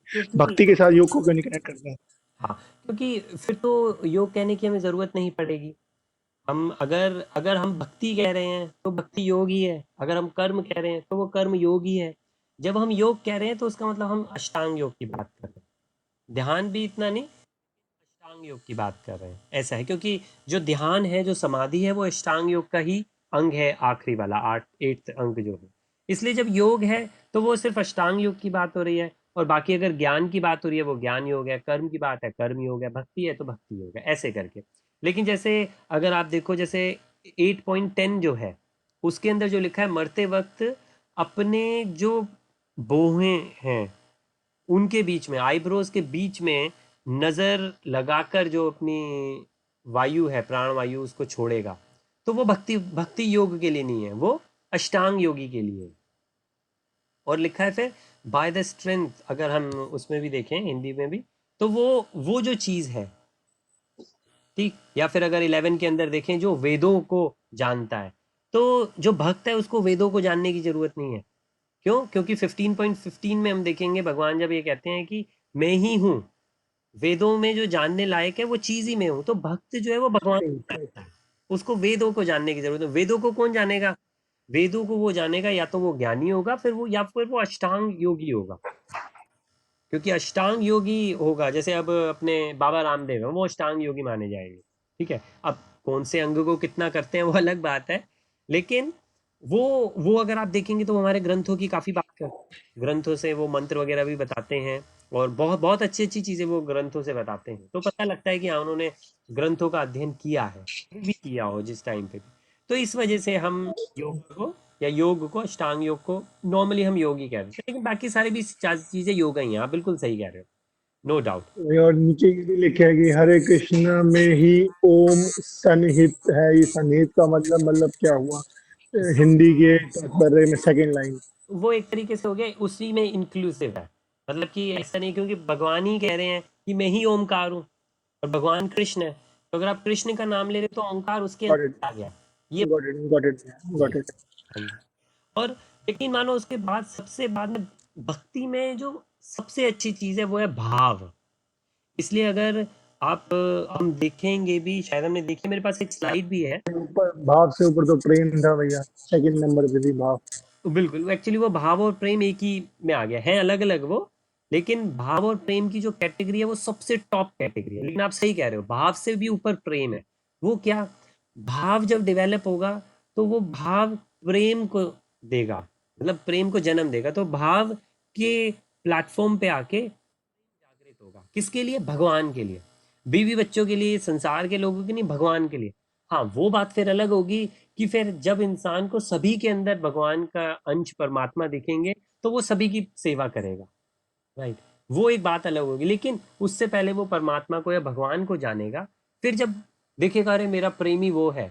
क्योंकि भक्ति के साथ योग को क्यों नहीं कनेक्ट करते? हाँ क्योंकि फिर तो योग कहने की हमें जरूरत नहीं पड़ेगी। हम अगर अगर हम भक्ति कह रहे हैं तो भक्ति योग ही है, अगर हम कर्म कह रहे हैं तो वो कर्म योग ही है। जब हम योग कह रहे हैं तो उसका मतलब हम अष्टांग योग की बात कर रहे हैं, ध्यान भी इतना नहीं, अष्टांग योग की बात कर रहे हैं, ऐसा है। क्योंकि जो ध्यान है, जो समाधि है, वो अष्टांग योग का ही अंग है, आखिरी वाला 8th अंग जो है। इसलिए जब योग है तो वो सिर्फ अष्टांग योग की बात हो रही है, और बाकी अगर ज्ञान की बात हो रही है वो ज्ञान योग है, कर्म की बात है कर्म योग है, भक्ति है तो भक्ति योग है, ऐसे करके। लेकिन जैसे अगर आप देखो, जैसे 8.10 जो है उसके अंदर जो लिखा है, मरते वक्त अपने जो बोहें हैं उनके बीच में, आईब्रोज के बीच में नजर लगाकर जो अपनी वायु है, प्राण वायु, उसको छोड़ेगा, तो वो भक्ति भक्ति योग के लिए नहीं है, वो अष्टांग योगी के लिए है। और लिखा है फिर बाय द स्ट्रेंथ, अगर हम उसमें भी देखें हिंदी में भी, तो वो जो चीज है, ठीक। या फिर अगर 11 के अंदर देखें, जो वेदों को जानता है, तो जो भक्त है उसको वेदों को जानने की जरूरत नहीं है। क्यों? क्योंकि 15.15 में हम देखेंगे भगवान जब ये कहते हैं कि मैं ही हूँ, वेदों में जो जानने लायक है वो चीज ही मैं हूँ, तो भक्त जो है वो भगवान को जानता है, उसको वेदों को जानने की जरूरत है। वेदों को कौन जानेगा? वेदों को वो जानेगा या तो वो ज्ञानी होगा, फिर वो, या फिर वो अष्टांग योगी होगा। क्योंकि अष्टांग योगी होगा, जैसे अब अपने बाबा रामदेव हैं, वो अष्टांग योगी माने जाएंगे, ठीक है। अब कौन से अंग को कितना करते हैं वो अलग बात है, लेकिन वो अगर आप देखेंगे तो वो हमारे ग्रंथों की काफी बात करते हैं, ग्रंथों से वो मंत्र वगैरह भी बताते हैं, और बहुत बहुत अच्छी अच्छी चीजें वो ग्रंथों से बताते हैं, तो पता लगता है कि हाँ उन्होंने ग्रंथों का अध्ययन किया है, भी किया हो जिस टाइम पे भी। तो इस वजह से हम योग को, या योग को, अष्टांग योग को नॉर्मली हम योग ही कहते हैं, लेकिन बाकी सारी भी चीजें योग ही हैं। आप बिल्कुल सही कह रहे हो, नो डाउट। और नीचे ये भी लिखा है कि हरे कृष्ण में ही ओम सन्निहित है। ये सन्निहित का मतलब क्या हुआ? हिंदी के तात्पर्य में सेकंड लाइन। वो एक तरीके से हो गया, उसी में इंक्लूसिव है, मतलब कि ऐसा नहीं, क्योंकि भगवान ही कह रहे हैं कि मैं ही ओमकार हूँ, और भगवान कृष्ण है, तो अगर आप कृष्ण का नाम ले रहे हो तो ओंकार उसके गॉट इट, अंदर आ गया, ये। गॉट इट, गॉट इट, जी गॉट इट। हाँ जी। और लेकिन मानो उसके बाद, सबसे बाद में, भक्ति में जो सबसे अच्छी चीज है वो है भाव। इसलिए अगर आप हम देखेंगे भी, शायद हमने देखी, मेरे पास एक स्लाइड भी है। ऊपर भाव से ऊपर तो प्रेम था भैया, सेकंड नंबर पे भी भाव। बिल्कुल, एक्चुअली वो भाव और प्रेम एक ही में आ गया है, अलग अलग वो, लेकिन भाव और प्रेम की जो कैटेगरी है वो सबसे टॉप कैटेगरी है। लेकिन आप सही कह रहे हो, भाव से भी ऊपर प्रेम है। वो क्या? भाव जब डेवलप होगा तो वो भाव प्रेम को देगा, मतलब प्रेम को जन्म देगा, तो भाव के प्लेटफॉर्म पे आके जागृत होगा। किसके लिए? भगवान के लिए, बीवी बच्चों के लिए, संसार के लोगों के लिए, भगवान के लिए। हाँ वो बात फिर अलग होगी कि फिर जब इंसान को सभी के अंदर भगवान का अंश परमात्मा दिखेंगे तो वो सभी की सेवा करेगा, राइट। वो एक बात अलग होगी, लेकिन उससे पहले वो परमात्मा को या भगवान को जानेगा। फिर जब देखेगा अरे मेरा प्रेमी वो है,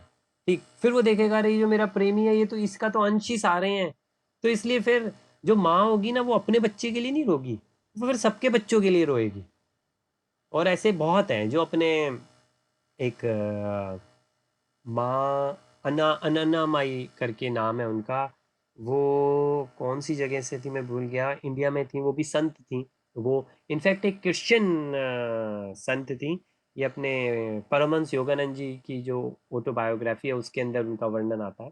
ठीक, फिर वो देखेगा अरे ये जो मेरा प्रेमी है ये तो इसका तो अंश ही सारे हैं, तो इसलिए फिर जो माँ होगी ना वो अपने बच्चे के लिए नहीं रोगी, वो फिर सबके बच्चों के लिए रोएगी। और ऐसे बहुत हैं जो अपने एक माँ अनन्ना माई करके नाम है उनका, वो कौन सी जगह से थी मैं भूल गया, इंडिया में थी, वो भी संत थी। वो इनफैक्ट एक क्रिश्चियन संत थी। ये अपने परमहंस योगानंद जी की जो ऑटोबायोग्राफी है उसके अंदर उनका वर्णन आता है।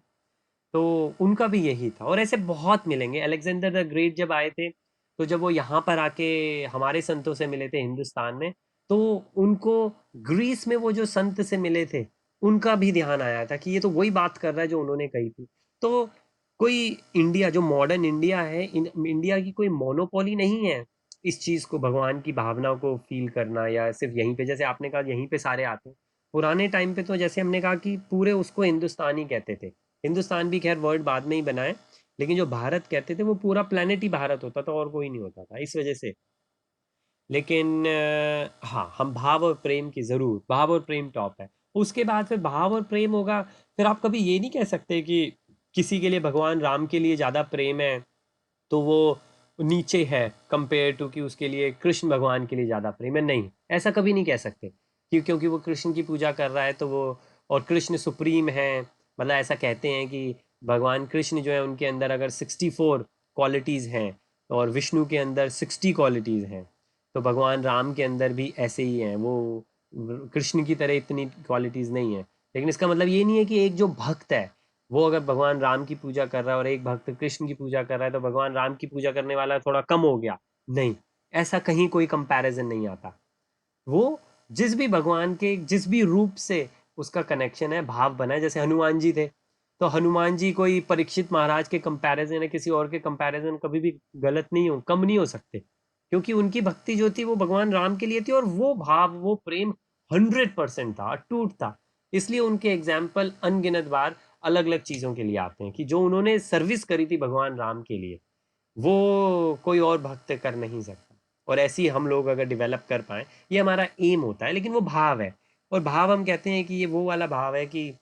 तो उनका भी यही था, और ऐसे बहुत मिलेंगे। अलेक्जेंडर द ग्रेट जब आए थे, तो जब वो यहाँ पर आके हमारे संतों से मिले थे हिंदुस्तान में, तो उनको ग्रीस में वो जो संत से मिले थे उनका भी ध्यान आया था कि ये तो वही बात कर रहा है जो उन्होंने कही थी। तो कोई इंडिया जो मॉडर्न इंडिया है, इंडिया की कोई मोनोपोली नहीं है इस चीज़ को, भगवान की भावना को फील करना, या सिर्फ यहीं पे, जैसे आपने कहा यहीं पे सारे आते हैं। पुराने टाइम पे तो जैसे हमने कहा कि पूरे उसको हिंदुस्तानी कहते थे। हिंदुस्तान भी खैर वर्ड बाद में ही बनाए, लेकिन जो भारत कहते थे वो पूरा प्लेनेट ही भारत होता था और कोई नहीं होता था इस वजह से। लेकिन हाँ, हम भाव और प्रेम की ज़रूर, भाव और प्रेम टॉप है। उसके बाद फिर भाव और प्रेम होगा, फिर आप कभी ये नहीं कह सकते कि किसी के लिए भगवान राम के लिए ज़्यादा प्रेम है तो वो नीचे है कंपेयर टू कि उसके लिए कृष्ण भगवान के लिए ज़्यादा प्रेम है। नहीं, ऐसा कभी नहीं कह सकते, क्योंकि वो कृष्ण की पूजा कर रहा है तो वो, और कृष्ण सुप्रीम है। मतलब ऐसा कहते हैं कि भगवान कृष्ण जो है उनके अंदर अगर 64 क्वालिटीज़ हैं और विष्णु के अंदर 60 क्वालिटीज़ हैं, तो भगवान राम के अंदर भी ऐसे ही हैं। वो कृष्ण की तरह इतनी क्वालिटीज़ नहीं है, लेकिन इसका मतलब ये नहीं है कि एक जो भक्त है वो अगर भगवान राम की पूजा कर रहा है और एक भक्त कृष्ण की पूजा कर रहा है तो भगवान राम की पूजा करने वाला थोड़ा कम हो गया। नहीं, ऐसा कहीं कोई कंपैरिजन नहीं आता। वो जिस भी भगवान के जिस भी रूप से उसका कनेक्शन है, भाव बना है। जैसे हनुमान जी थे, तो हनुमान जी कोई परीक्षित महाराज के कंपैरिजन है, किसी और के कंपैरिजन कभी भी गलत नहीं हो, कम नहीं हो सकते, क्योंकि उनकी भक्ति जो थी वो भगवान राम के लिए थी, और वो भाव वो प्रेम 100% था, अटूट था। इसलिए उनके एग्जाम्पल अनगिनत बार अलग अलग चीज़ों के लिए आते हैं कि जो उन्होंने सर्विस करी थी भगवान राम के लिए, वो कोई और भक्त कर नहीं सकता। और ऐसे ही हम लोग अगर डेवलप कर पाएँ, ये हमारा एम होता है, लेकिन वो भाव है। और भाव हम कहते हैं कि ये वो वाला भाव है कि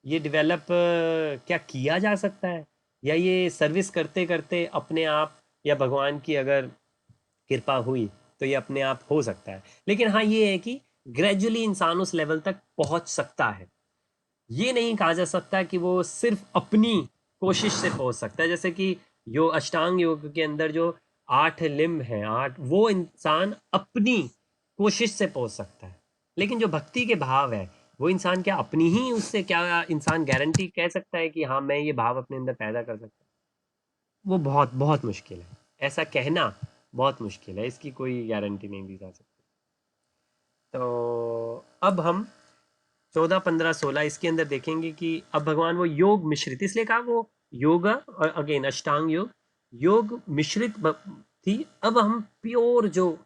ये डेवलप क्या किया जा सकता है, या ये सर्विस करते करते अपने आप, या भगवान की अगर कृपा हुई तो ये अपने आप हो सकता है। लेकिन हाँ, ये है कि ग्रेजुअली इंसान उस लेवल तक पहुंच सकता है। ये नहीं कहा जा सकता कि वो सिर्फ अपनी कोशिश से पहुंच सकता है। जैसे कि अष्टांग योग के अंदर जो 8 लिम्ब हैं, 8, वो इंसान अपनी कोशिश से पहुंच सकता है। लेकिन जो भक्ति के भाव है, वो इंसान क्या अपनी ही उससे क्या इंसान गारंटी कह सकता है कि हाँ मैं ये भाव अपने अंदर पैदा कर सकता हूँ? वो बहुत बहुत मुश्किल है। ऐसा कहना बहुत मुश्किल है, इसकी कोई गारंटी नहीं दी जा सकती। तो अब हम 14, 15, 16 इसके अंदर देखेंगे कि अब भगवान वो योग मिश्रित, इसलिए कहा वो योगा, और अगेन अष्टांग योग, योग मिश्रित थी। अब हम प्योर जो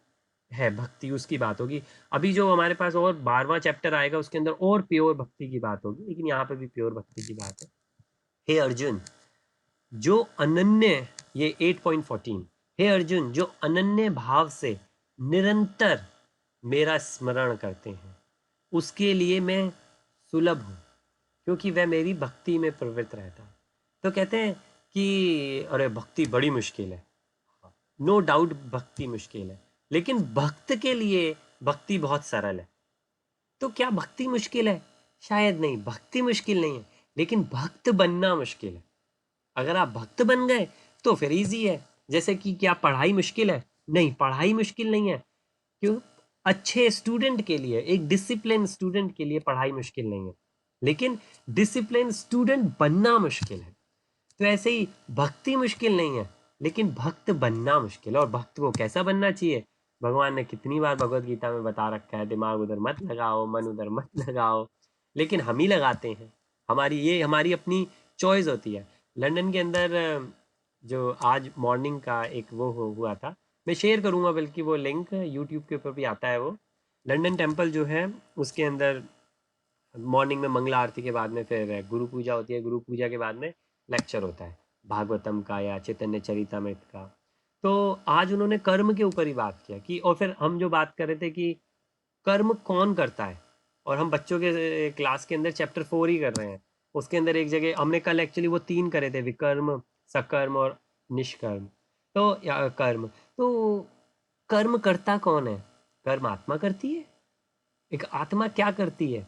है भक्ति उसकी बात होगी। अभी जो हमारे पास और 12वां चैप्टर आएगा उसके अंदर और प्योर भक्ति की बात होगी, लेकिन यहाँ पे भी प्योर भक्ति की बात है। हे अर्जुन, जो अनन्य, ये 8.14, हे अर्जुन जो अनन्य भाव से निरंतर मेरा स्मरण करते हैं उसके लिए मैं सुलभ हूँ, क्योंकि वह मेरी भक्ति में प्रवृत्त रहता है। तो कहते हैं कि अरे भक्ति बड़ी मुश्किल है। नो डाउट भक्ति मुश्किल है, लेकिन भक्त के लिए भक्ति बहुत सरल है। तो क्या भक्ति मुश्किल है? शायद नहीं, भक्ति मुश्किल नहीं है, लेकिन भक्त बनना मुश्किल है। अगर आप भक्त बन गए तो फिर इजी है। जैसे कि क्या पढ़ाई मुश्किल है? नहीं, पढ़ाई मुश्किल नहीं है। क्यों? अच्छे स्टूडेंट के लिए, एक डिसिप्लिन स्टूडेंट के लिए पढ़ाई मुश्किल नहीं है, लेकिन डिसिप्लिन स्टूडेंट बनना मुश्किल है। तो ऐसे ही भक्ति मुश्किल नहीं है, लेकिन भक्त बनना मुश्किल है। और भक्त को कैसा बनना चाहिए? भगवान ने कितनी बार भगवत गीता में बता रखा है, दिमाग उधर मत लगाओ, मन उधर मत लगाओ, लेकिन हम ही लगाते हैं। हमारी अपनी चॉइस होती है। लंदन के अंदर जो आज मॉर्निंग का एक वो हुआ था, मैं शेयर करूँगा, बल्कि वो लिंक यूट्यूब के ऊपर भी आता है। वो लंदन टेम्पल जो है उसके अंदर मॉर्निंग में मंगला आरती के बाद में फिर गुरु पूजा होती है, गुरु पूजा के बाद में लेक्चर होता है भागवतम का या चैतन्य चरितमृत का। तो आज उन्होंने कर्म के ऊपर ही बात किया कि, और फिर हम जो बात कर रहे थे कि कर्म कौन करता है, और हम बच्चों के क्लास के अंदर चैप्टर 4 ही कर रहे हैं। उसके अंदर एक जगह हमने कल एक्चुअली वो 3 करे थे, विकर्म, सकर्म और निष्कर्म। तो या कर्म, तो कर्म करता कौन है? कर्म आत्मा करती है। एक आत्मा क्या करती है?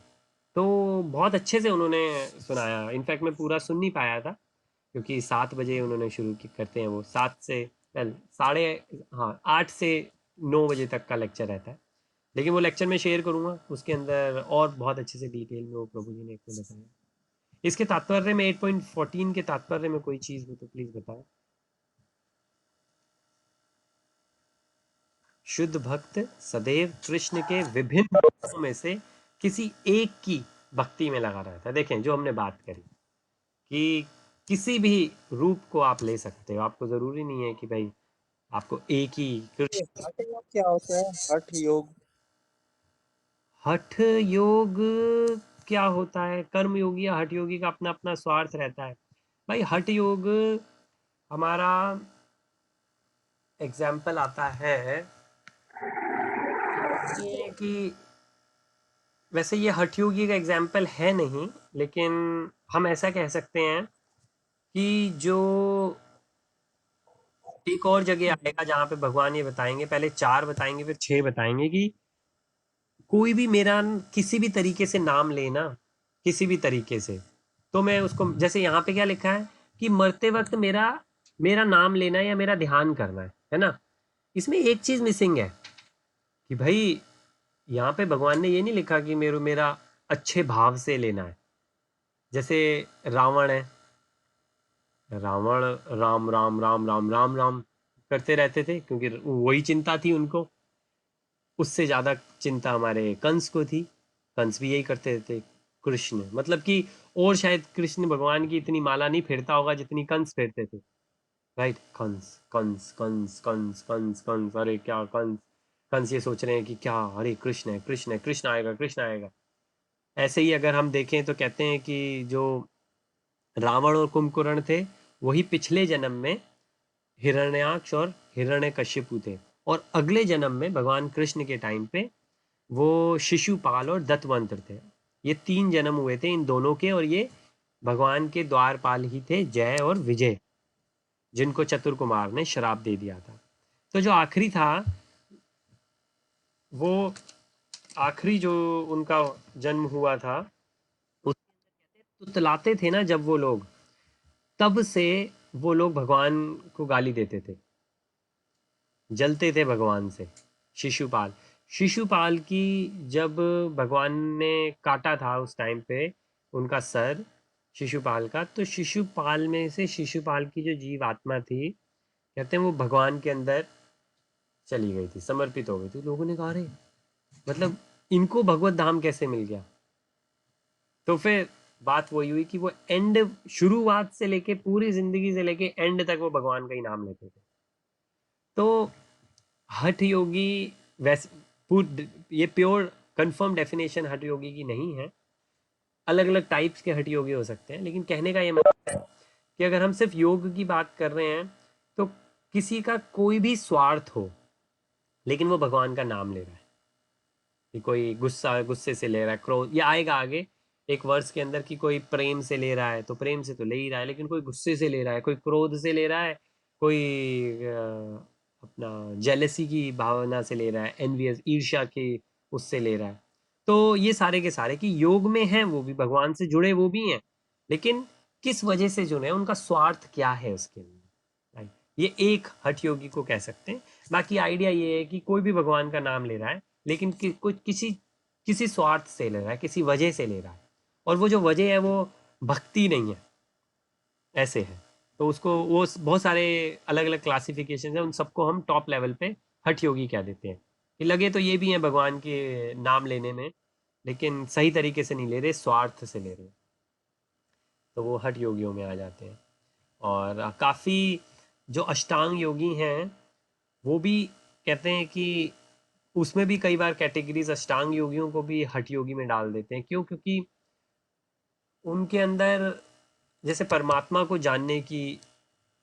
तो बहुत अच्छे से उन्होंने सुनाया। इनफैक्ट मैं पूरा सुन नहीं पाया था क्योंकि 7 बजे उन्होंने शुरू की करते हैं वो, 7 से वेल साढ़े, हाँ 8 से 9 बजे तक का लेक्चर रहता है। लेकिन वो लेक्चर मैं शेयर करूँगा, उसके अंदर और बहुत अच्छे से डिटेल में वो प्रभु जी ने एक बताया। इसके तात्पर्य में 8.14 के तात्पर्य में कोई चीज़ हो तो प्लीज़ बताओ। शुद्ध भक्त सदैव कृष्ण के विभिन्न रूपों में से किसी एक की भक्ति में लगा रहता है। देखें जो हमने बात करी कि किसी भी रूप को आप ले सकते हो, आपको ज़रूरी नहीं है कि भाई आपको एक ही ये कृष्ण। हठ योग क्या होता है? हठ योग। हठ योग क्या होता है? कर्म योगी या हठ योगी का अपना अपना स्वार्थ रहता है भाई। हठ योग हमारा एग्जाम्पल आता है ये कि वैसे ये हठ योगी का एग्जाम्पल है नहीं, लेकिन हम ऐसा कह सकते हैं कि जो एक और जगह आएगा जहाँ पे भगवान ये बताएंगे, पहले 4 बताएंगे फिर 6 बताएंगे कि कोई भी मेरा किसी भी तरीके से नाम लेना, किसी भी तरीके से, तो मैं उसको, जैसे यहाँ पे क्या लिखा है कि मरते वक्त मेरा मेरा नाम लेना है या मेरा ध्यान करना है ना। इसमें एक चीज मिसिंग है कि भाई यहाँ पे भगवान ने ये नहीं लिखा कि मेरा अच्छे भाव से लेना है। जैसे रावण है, रावण राम राम राम राम राम राम करते रहते थे क्योंकि वही चिंता थी उनको। उससे ज़्यादा चिंता हमारे कंस को थी, कंस भी यही करते थे। कृष्ण मतलब कि, और शायद कृष्ण भगवान की इतनी माला नहीं फेरता होगा जितनी कंस फेरते थे। राइट, कंस कंस कंस कंस कंस कंस, अरे क्या कंस, कंस ये सोच रहे हैं कि क्या, अरे कृष्ण है कृष्ण है, कृष्ण आएगा कृष्ण आएगा। ऐसे ही अगर हम देखें तो कहते हैं कि जो रावण और कुंभकर्ण थे वही पिछले जन्म में हिरण्याक्ष और हिरण्यकश्यपु थे, और अगले जन्म में भगवान कृष्ण के टाइम पे वो शिशुपाल और दत्तवंत्र थे। ये 3 जन्म हुए थे इन दोनों के, और ये भगवान के द्वारपाल ही थे, जय और विजय, जिनको चतुर कुमार ने श्राप दे दिया था। तो जो आखिरी था, वो आखिरी जो उनका जन्म हुआ था, तुतलाते थे ना जब वो लोग, तब से वो लोग भगवान को गाली देते थे, जलते थे भगवान से। शिशुपाल, शिशुपाल की जब भगवान ने काटा था उस टाइम पे उनका सर शिशुपाल का, तो शिशुपाल में से शिशुपाल की जो जीव आत्मा थी, कहते हैं वो भगवान के अंदर चली गई थी, समर्पित हो गई थी। लोगों ने कहा अरे मतलब इनको भगवत धाम कैसे मिल गया? तो फिर बात वही हुई कि वो एंड, शुरुआत से लेके पूरी जिंदगी से लेके एंड तक वो भगवान का ही नाम लेते थे। तो हठ योगी, वैसे ये प्योर कंफर्म डेफिनेशन हठ योगी की नहीं है। अलग अलग टाइप्स के हठ योगी हो सकते हैं, लेकिन कहने का ये मतलब है कि अगर हम सिर्फ योग की बात कर रहे हैं तो किसी का कोई भी स्वार्थ हो लेकिन वो भगवान का नाम ले रहा है, कि कोई गुस्से से ले रहा है, क्रोध, ये आएगा आगे एक वर्ष के अंदर, कि कोई प्रेम से ले रहा है तो प्रेम से तो ले ही रहा है, लेकिन कोई गुस्से से ले रहा है, कोई क्रोध से ले रहा है, कोई अपना जेलसी की भावना से ले रहा है, एनवियस ईर्ष्या के उससे ले रहा है। तो ये सारे के सारे कि योग में हैं, वो भी भगवान से जुड़े वो भी हैं, लेकिन किस वजह से जुड़े हैं, उनका स्वार्थ क्या है उसके अंदर, राइट। ये एक हठ योगी को कह सकते हैं। बाकी आइडिया ये है कि कोई भी भगवान का नाम ले रहा है लेकिन कुछ किसी किसी स्वार्थ से ले रहा है, किसी वजह से ले रहा है, और वो जो वजह है वो भक्ति नहीं है, ऐसे है। तो उसको वो बहुत सारे अलग अलग क्लासिफिकेशन है, उन सबको हम टॉप लेवल पे हठ योगी कह देते हैं, कि लगे तो ये भी हैं भगवान के नाम लेने में, लेकिन सही तरीके से नहीं ले रहे, स्वार्थ से ले रहे, तो वो हठ योगियों में आ जाते हैं। और काफ़ी जो अष्टांग योगी हैं वो भी कहते हैं कि उसमें भी कई बार कैटेगरीज अष्टांग योगियों को भी हठ योगी में डाल देते हैं। क्यों? क्योंकि उनके अंदर जैसे परमात्मा को जानने की,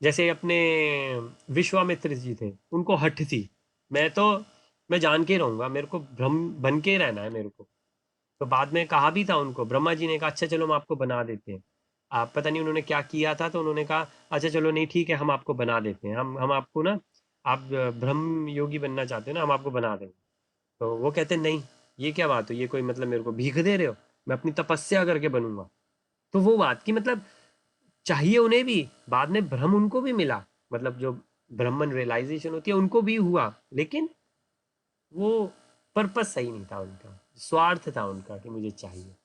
जैसे अपने विश्वामित्र जी थे, उनको हठ थी, मैं तो मैं जान के रहूंगा, मेरे को ब्रह्म बन के रहना है मेरे को। तो बाद में कहा भी था उनको, ब्रह्मा जी ने कहा अच्छा चलो हम आपको बना देते हैं। आप पता नहीं उन्होंने क्या किया था, तो उन्होंने कहा अच्छा चलो नहीं ठीक है हम आपको बना देते हैं, हम आपको ना, आप ब्रह्म योगी बनना चाहते हो ना, हम आपको बना देंगे। तो वो कहते नहीं, ये क्या बात हुई, ये कोई मतलब मेरे को भीख दे रहे हो, मैं अपनी तपस्या करके बनूंगा। तो वो बात की मतलब चाहिए उन्हें भी, बाद में ब्रह्म उनको भी मिला, मतलब जो ब्रह्मन रियलाइजेशन होती है उनको भी हुआ, लेकिन वो पर्पस सही नहीं था उनका, स्वार्थ था उनका कि मुझे चाहिए।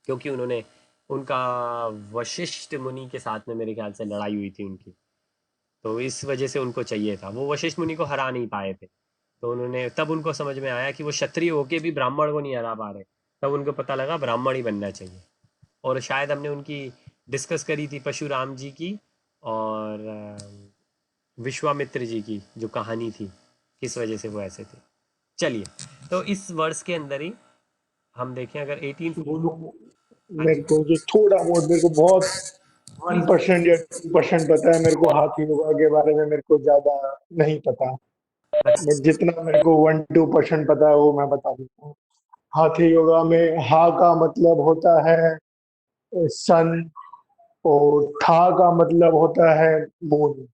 क्योंकि उन्होंने, उनका वशिष्ठ मुनि के साथ में मेरे ख्याल से लड़ाई हुई थी उनकी, तो इस वजह से उनको चाहिए था, वो वशिष्ठ मुनि को हरा नहीं पाए थे। तो उन्होंने, तब उनको समझ में आया कि वो क्षत्रिय होके भी ब्राह्मण को नहीं हरा पा रहे, तब उनको पता लगा ब्राह्मण ही बनना चाहिए। और शायद हमने उनकी डिस्कस करी थी परशुराम जी की और विश्वामित्र जी की जो कहानी थी, किस वजह से वो ऐसे थे। चलिए, तो इस वर्ष के अंदर ही हम देखें अगर 18। बोलूं, हाँ मेरे जी। को जो थोड़ा बहुत, मेरे को बहुत 1% या 2% पता है, मेरे को हाथी योगा के बारे में मेरे को ज्यादा नहीं पता। मैं जितना मेरे को 1-2% पता है वो मैं बता देता हूँ। हाथी योगा में हा का मतलब होता है सन, और था का मतलब होता है मून।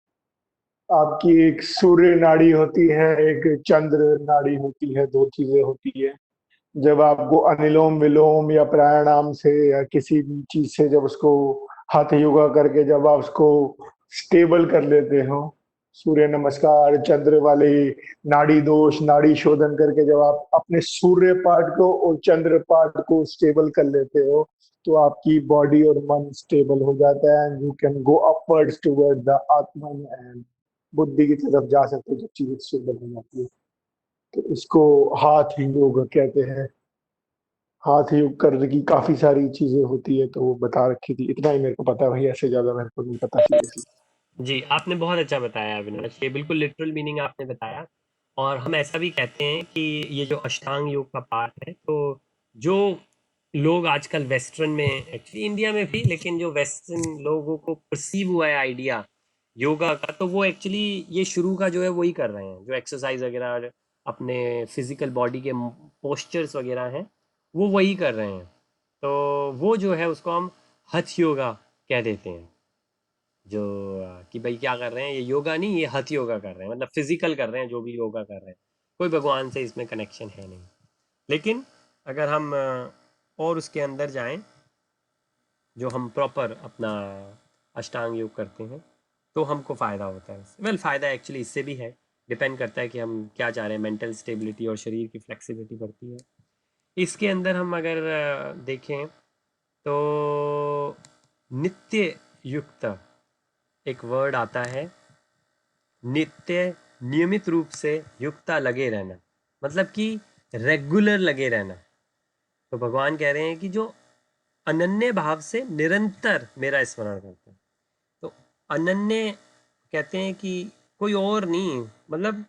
आपकी एक सूर्य नाड़ी होती है, एक चंद्र नाड़ी होती है, दो चीजें होती है। जब आपको अनुलोम विलोम या प्राणायाम से या किसी भी चीज से जब उसको हाथ योगा करके जब आप उसको स्टेबल कर लेते हो, सूर्य नमस्कार, चंद्र वाले नाड़ी दोष, नाड़ी शोधन करके जब आप अपने सूर्य पार्ट को और चंद्र पार्ट को स्टेबल कर लेते हो, तो आपकी बॉडी और मन स्टेबल हो जाता है, and you can go upwards toward the Atman, and बुद्धि की तरफ जा सकते हो जब चीजें स्टेबल हो जाती है। तो इसको हाथ योग कहते हैं। हाथ योग करने की काफी सारी चीजें होती है, तो वो बता रखी थी, इतना ही मेरे को पता है भाई, ऐसे ज्यादा मेरे को नहीं पता सीरियसली। जी, आपने बहुत अच्छा बताया अविनाश, ये बिल्कुल लिटरल मीनिंग आपने बताया। और हम ऐसा भी कहते हैं कि ये जो अष्टांग योग का पार्ट है, तो जो लोग आजकल वेस्टर्न में, एक्चुअली इंडिया में भी, लेकिन जो वेस्टर्न लोगों को परसीव हुआ है आइडिया योगा का, तो वो एक्चुअली ये शुरू का जो है वही कर रहे हैं, जो एक्सरसाइज वगैरह और अपने फिजिकल बॉडी के पोस्चर्स वगैरह हैं, वो वही कर रहे हैं। तो वो जो है उसको हम हठ योगा कह देते हैं। जो कि भाई क्या कर रहे हैं, ये योगा नहीं, ये हठ योगा कर रहे हैं, मतलब फिजिकल कर रहे हैं जो भी योगा कर रहे हैं, कोई भगवान से इसमें कनेक्शन है नहीं। लेकिन अगर हम और उसके अंदर जाएं, जो हम प्रॉपर अपना अष्टांग योग करते हैं, तो हमको फ़ायदा होता है। वेल फ़ायदा एक्चुअली इससे भी है, डिपेंड करता है कि हम क्या चाह रहे हैं, मेंटल स्टेबिलिटी और शरीर की फ्लेक्सिबिलिटी बढ़ती है। इसके अंदर हम अगर देखें तो नित्य युक्त एक वर्ड आता है, नित्य, नियमित रूप से युक्ता लगे रहना, मतलब कि रेगुलर लगे रहना। तो भगवान कह रहे हैं कि जो अनन्य भाव से निरंतर मेरा स्मरण करते हैं, तो अनन्य कहते हैं कि कोई और नहीं, मतलब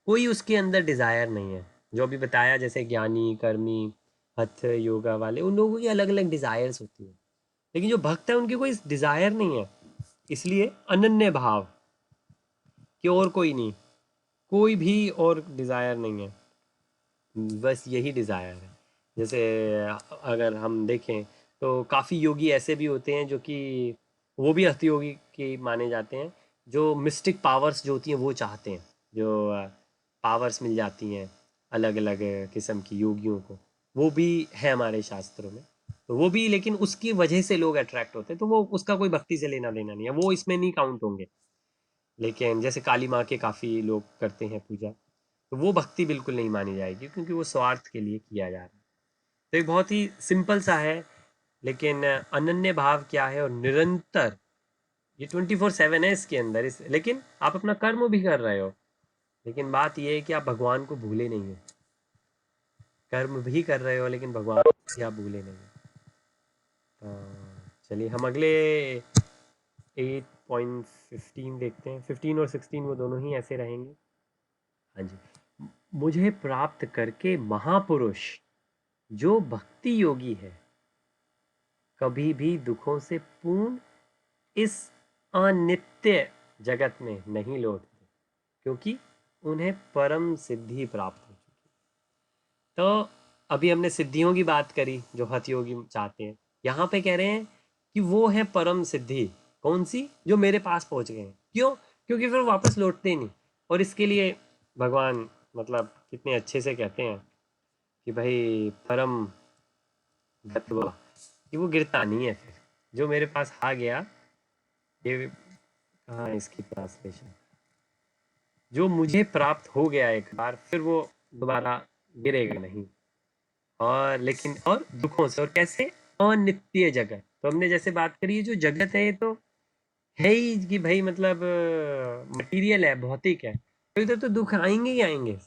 कोई उसके अंदर डिजायर नहीं है। जो भी बताया, जैसे ज्ञानी, कर्मी, हठ योगा वाले, उन लोगों की अलग अलग डिजायर्स होती है, लेकिन जो भक्त है उनकी कोई डिजायर नहीं है, इसलिए अनन्य भाव कि और कोई नहीं, कोई भी और डिजायर नहीं है, बस यही डिज़ायर है। जैसे अगर हम देखें तो काफ़ी योगी ऐसे भी होते हैं जो कि वो भी हठ योगी के माने जाते हैं, जो मिस्टिक पावर्स जो होती हैं वो चाहते हैं, जो पावर्स मिल जाती हैं अलग अलग किस्म की योगियों को, वो भी है हमारे शास्त्रों में। तो वो भी, लेकिन उसकी वजह से लोग अट्रैक्ट होते हैं, तो वो उसका कोई भक्ति से लेना देना नहीं है, वो इसमें नहीं काउंट होंगे। लेकिन जैसे काली माँ के काफ़ी लोग करते हैं पूजा, तो वो भक्ति बिल्कुल नहीं मानी जाएगी, क्योंकि वो स्वार्थ के लिए किया जा रहा है। तो एक बहुत ही सिंपल सा है, लेकिन अनन्य भाव क्या है और निरंतर, ये 24/7 है इसके अंदर, इस लेकिन आप अपना कर्म भी कर रहे हो, लेकिन बात ये है कि आप भगवान को भूले नहीं हो। कर्म भी कर रहे हो लेकिन भगवान को भी आप भूले नहीं हो। तो चलिए हम अगले 8.15 देखते हैं, 15 और 16 वो दोनों ही ऐसे रहेंगे। हाँ जी। मुझे प्राप्त करके महापुरुष जो भक्ति योगी है, कभी भी दुखों से पूर्ण इस अनित्य जगत में नहीं लौटते, क्योंकि उन्हें परम सिद्धि प्राप्त हो चुकी। तो अभी हमने सिद्धियों की बात करी जो हठ योगी चाहते हैं, यहाँ पे कह रहे हैं कि वो है परम सिद्धि। कौन सी? जो मेरे पास पहुंच गए हैं। क्यों? क्योंकि फिर वापस लौटते ही नहीं। और इसके लिए भगवान मतलब कितने अच्छे से कहते हैं कि भाई परम गत्व, कि वो गिरता नहीं है। फिर जो मेरे पास आ गया, ये कहाँ है इसकी ट्रांसलेशन, जो मुझे प्राप्त हो गया एक बार, फिर वो दोबारा गिरेगा नहीं। और लेकिन और दुखों से, और कैसे? अनित्य जगत। तो हमने जैसे बात करी है, जो जगत है ये तो है ही कि भाई मतलब मटेरियल है, भौतिक है, तो इधर तो दुख आएंगे ही आएंगे।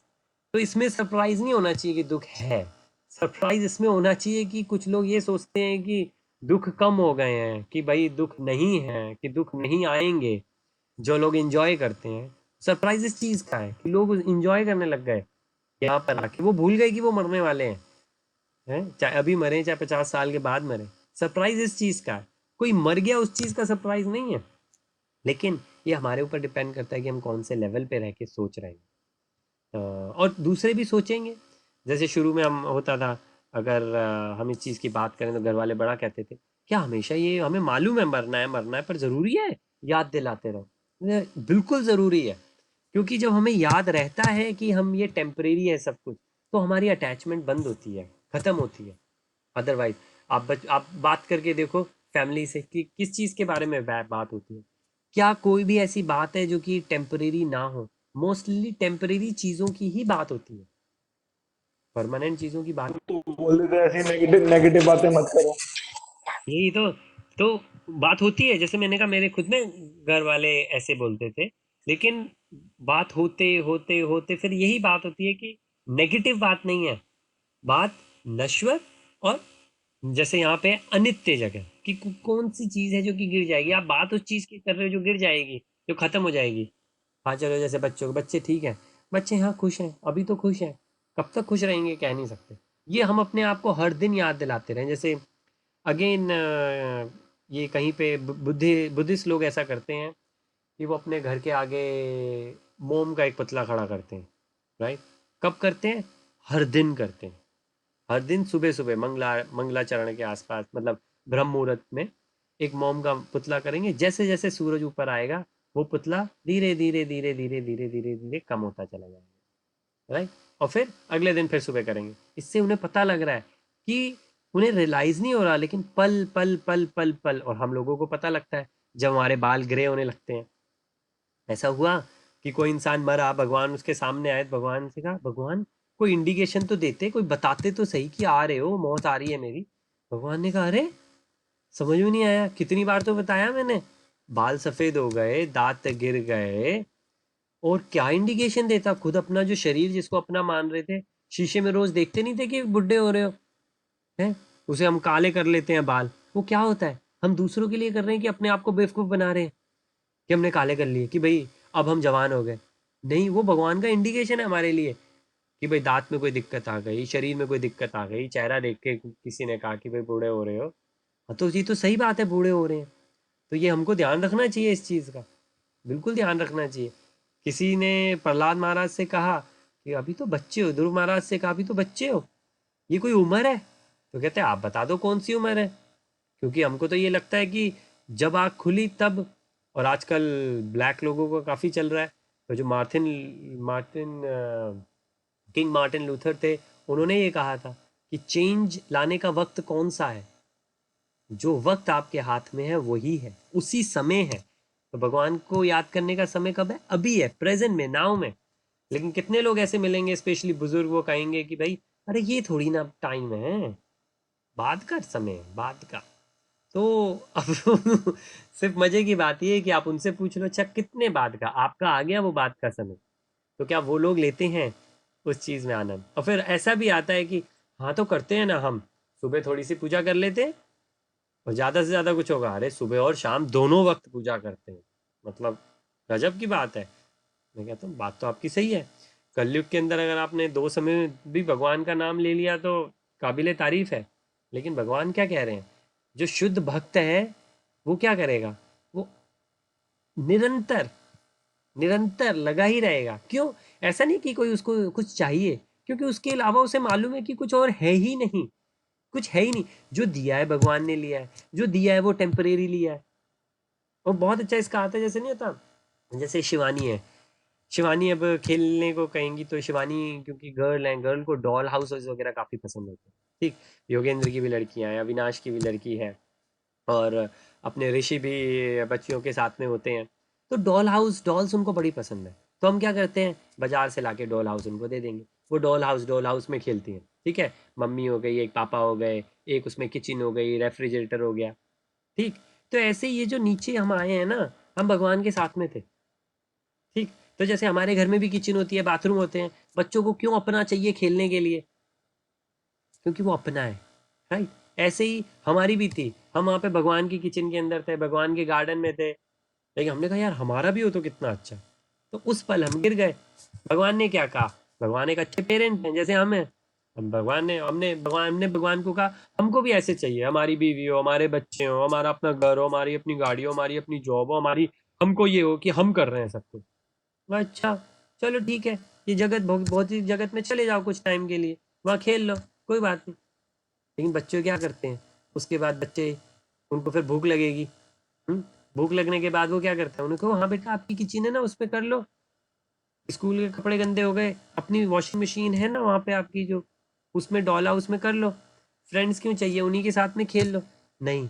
तो इसमें सरप्राइज नहीं होना चाहिए कि दुख है। सरप्राइज इसमें होना चाहिए कि कुछ लोग ये सोचते हैं कि दुख कम हो गए हैं, कि भाई दुख नहीं है, कि दुख नहीं आएंगे। जो लोग एंजॉय करते हैं, सरप्राइज इस चीज का है कि लोग एंजॉय करने लग गए यहाँ पर आके। वो भूल गए कि वो मरने वाले हैं, चाहे अभी मरे चाहे 50 साल के बाद मरे। सरप्राइज इस चीज का है। कोई मर गया उस चीज का सरप्राइज नहीं है। लेकिन ये हमारे ऊपर डिपेंड करता है कि हम कौन से लेवल पे रह के सोच रहे हैं। और दूसरे भी सोचेंगे। जैसे शुरू में हम होता था, अगर हम इस चीज़ की बात करें तो घर वाले बड़ा कहते थे, क्या हमेशा ये हमें मालूम है मरना है, पर ज़रूरी है याद दिलाते रहो। बिल्कुल ज़रूरी है। क्योंकि जब हमें याद रहता है कि हम ये टेम्परेरी है सब कुछ, तो हमारी अटैचमेंट बंद होती है, ख़त्म होती है। अदरवाइज आप बात करके देखो फैमिली से कि किस चीज़ के बारे में बात होती है। क्या कोई भी ऐसी बात है जो कि टेम्परेरी ना हो? मोस्टली टेम्परेरी चीज़ों की ही बात होती है, परमानेंट चीज़ों की बात। तो बोल देते ऐसी नेगेटिव नेगेटिव बातें मत करो। यही तो बात होती है। जैसे मैंने कहा, मेरे खुद में घर वाले ऐसे बोलते थे, लेकिन बात होते होते होते फिर यही बात होती है कि नेगेटिव बात नहीं है, बात नश्वर और जैसे यहाँ पे अनित्य जगह कि कौन सी चीज़ है जो कि गिर जाएगी। आप बात उस चीज़ की कर रहे हो जो गिर जाएगी, जो खत्म हो जाएगी। हाँ चलो, जैसे बच्चों के, बच्चे ठीक है, बच्चे हाँ खुश हैं, अभी तो खुश हैं, कब तक खुश रहेंगे कह नहीं सकते। ये हम अपने आप को हर दिन याद दिलाते रहें। जैसे अगेन ये कहीं पे बुद्धिस्ट लोग ऐसा करते हैं कि वो अपने घर के आगे मोम का एक पुतला खड़ा करते हैं। राइट? कब करते हैं? हर दिन करते हैं। हर दिन सुबह सुबह मंगलाचरण के आसपास, मतलब ब्रह्म मुहूर्त में एक मोम का पुतला करेंगे। जैसे जैसे सूरज ऊपर आएगा, वो पुतला धीरे धीरे धीरे धीरे धीरे धीरे धीरे कम होता चला जाएगा। राइट? और फिर अगले दिन फिर सुबह करेंगे। इससे उन्हें पता लग रहा है कि उन्हें रियलाइज नहीं हो रहा, लेकिन पल पल पल पल पल, और हम लोगों को पता लगता है जब हमारे बाल ग्रे होने लगते हैं। ऐसा हुआ कि कोई इंसान मरा, भगवान उसके सामने आए, तो भगवान से कहा, भगवान कोई इंडिकेशन तो देते, कोई बताते तो सही कि आ रहे हो, मौत आ रही है मेरी। भगवान ने कहा, अरे समझ में नहीं आया, कितनी बार तो बताया मैंने। बाल सफेद हो गए, दांत गिर गए, और क्या इंडिकेशन देता? खुद अपना जो शरीर जिसको अपना मान रहे थे, शीशे में रोज देखते नहीं थे कि बुढ़े हो रहे हो हैं? उसे हम काले कर लेते हैं बाल। वो क्या होता है? हम दूसरों के लिए कर रहे हैं कि अपने आप को बेवकूफ बना रहे हैं कि हमने काले कर लिए, कि भाई अब हम जवान हो गए। नहीं, वो भगवान का इंडिकेशन है हमारे लिए कि भाई दांत में कोई दिक्कत आ गई, शरीर में कोई दिक्कत आ गई, चेहरा देख के किसी ने कहा कि भाई बूढ़े हो रहे हो। हाँ, तो ये तो सही बात है, बूढ़े हो रहे हैं। तो ये हमको ध्यान रखना चाहिए इस चीज़ का, बिल्कुल ध्यान रखना चाहिए। किसी ने प्रहलाद महाराज से कहा कि अभी तो बच्चे हो, ध्रुव महाराज से कहा अभी तो बच्चे हो, ये कोई उम्र है? तो कहते हैं आप बता दो कौन सी उम्र है। क्योंकि हमको तो ये लगता है कि जब आँख खुली तब। और आजकल ब्लैक लोगों का काफ़ी चल रहा है। तो जो Martin Martin king Martin Luther थे, उन्होंने ये कहा था कि चेंज लाने का वक्त कौन सा है? जो वक्त आपके हाथ में है वही है, उसी समय है। तो भगवान को याद करने का समय कब है? अभी है, प्रेजेंट में, नाउ में। लेकिन कितने लोग ऐसे मिलेंगे, स्पेशली बुजुर्ग, वो कहेंगे कि भाई अरे ये थोड़ी ना टाइम है, बाद का समय है, बाद का। तो अब सिर्फ मजे की बात ये है कि आप उनसे पूछ लो, अच्छा कितने बाद का? आपका आ गया वो बाद का समय। तो क्या वो लोग लेते हैं उस चीज़ में आनंद? और फिर ऐसा भी आता है कि हाँ तो करते हैं ना, हम सुबह थोड़ी सी पूजा कर लेते हैं, और ज़्यादा से ज़्यादा कुछ होगा, अरे सुबह और शाम दोनों वक्त पूजा करते हैं, मतलब गजब की बात है। मैं कहता हूँ बात तो आपकी सही है। कलयुग के अंदर अगर आपने 2 समय में भी भगवान का नाम ले लिया तो काबिले तारीफ है। लेकिन भगवान क्या कह रहे हैं? जो शुद्ध भक्त है वो क्या करेगा? वो निरंतर निरंतर लगा ही रहेगा। क्यों? ऐसा नहीं कि कोई उसको कुछ चाहिए, क्योंकि उसके अलावा उसे मालूम है कि कुछ और है ही नहीं, कुछ है ही नहीं। जो दिया है भगवान ने लिया है, जो दिया है वो टेम्परेरी लिया है। और बहुत अच्छा इसका आता है, जैसे नहीं होता, जैसे शिवानी है, शिवानी अब खेलने को कहेंगी तो शिवानी क्योंकि गर्ल है, गर्ल को डॉल हाउस वगैरह काफ़ी पसंद होते हैं। ठीक, योगेंद्र की भी लड़कियां हैं, अविनाश की भी लड़की है, और अपने ऋषि भी बच्चियों के साथ में होते हैं। तो डॉल हाउस, डॉल्स उनको बड़ी पसंद है। तो हम क्या करते हैं, बाजार से लाके डॉल हाउस उनको दे देंगे, वो डॉल हाउस में खेलती हैं। ठीक है, मम्मी हो गई, एक पापा हो गए, एक उसमें किचन हो गई, रेफ्रिजरेटर हो गया। ठीक, तो ऐसे ये जो नीचे हम आए हैं ना, हम भगवान के साथ में थे। ठीक, तो जैसे हमारे घर में भी किचन होती है, बाथरूम होते हैं, बच्चों को क्यों अपना चाहिए खेलने के लिए? क्योंकि वो अपना है, राइट। ऐसे ही हमारी भी थी, हम वहाँ पे भगवान की किचन के अंदर थे, भगवान के गार्डन में थे, लेकिन हमने कहा यार हमारा भी हो तो कितना अच्छा। तो उस पल हम गिर गए। भगवान ने क्या कहा, भगवान एक अच्छे पेरेंट हैं जैसे हम हैं। हम भगवान ने हमने भगवान को कहा हमको भी ऐसे चाहिए, हमारी बीवी हो, हमारे बच्चे हो, हमारा अपना घर हो, हमारी अपनी गाड़ी हो, हमारी अपनी जॉब हो, हमारी, हमको ये हो कि हम कर रहे हैं सब कुछ। अच्छा, चलो ठीक है, ये जगत भौतिक जगत में चले जाओ कुछ टाइम के लिए, वहाँ खेल लो, कोई बात नहीं। लेकिन बच्चे क्या करते हैं, उसके बाद बच्चे, उनको फिर भूख लगेगी। हुँ? भूख लगने के बाद वो क्या करते हैं, उन्हें कहो हाँ बेटा आपकी किचन है ना, उस पे कर लो। स्कूल के कपड़े गंदे हो गए, अपनी वॉशिंग मशीन है ना वहाँ पे आपकी जो, उसमें डॉला, उसमें कर लो। फ्रेंड्स क्यों चाहिए, उन्हीं के साथ में खेल लो। नहीं,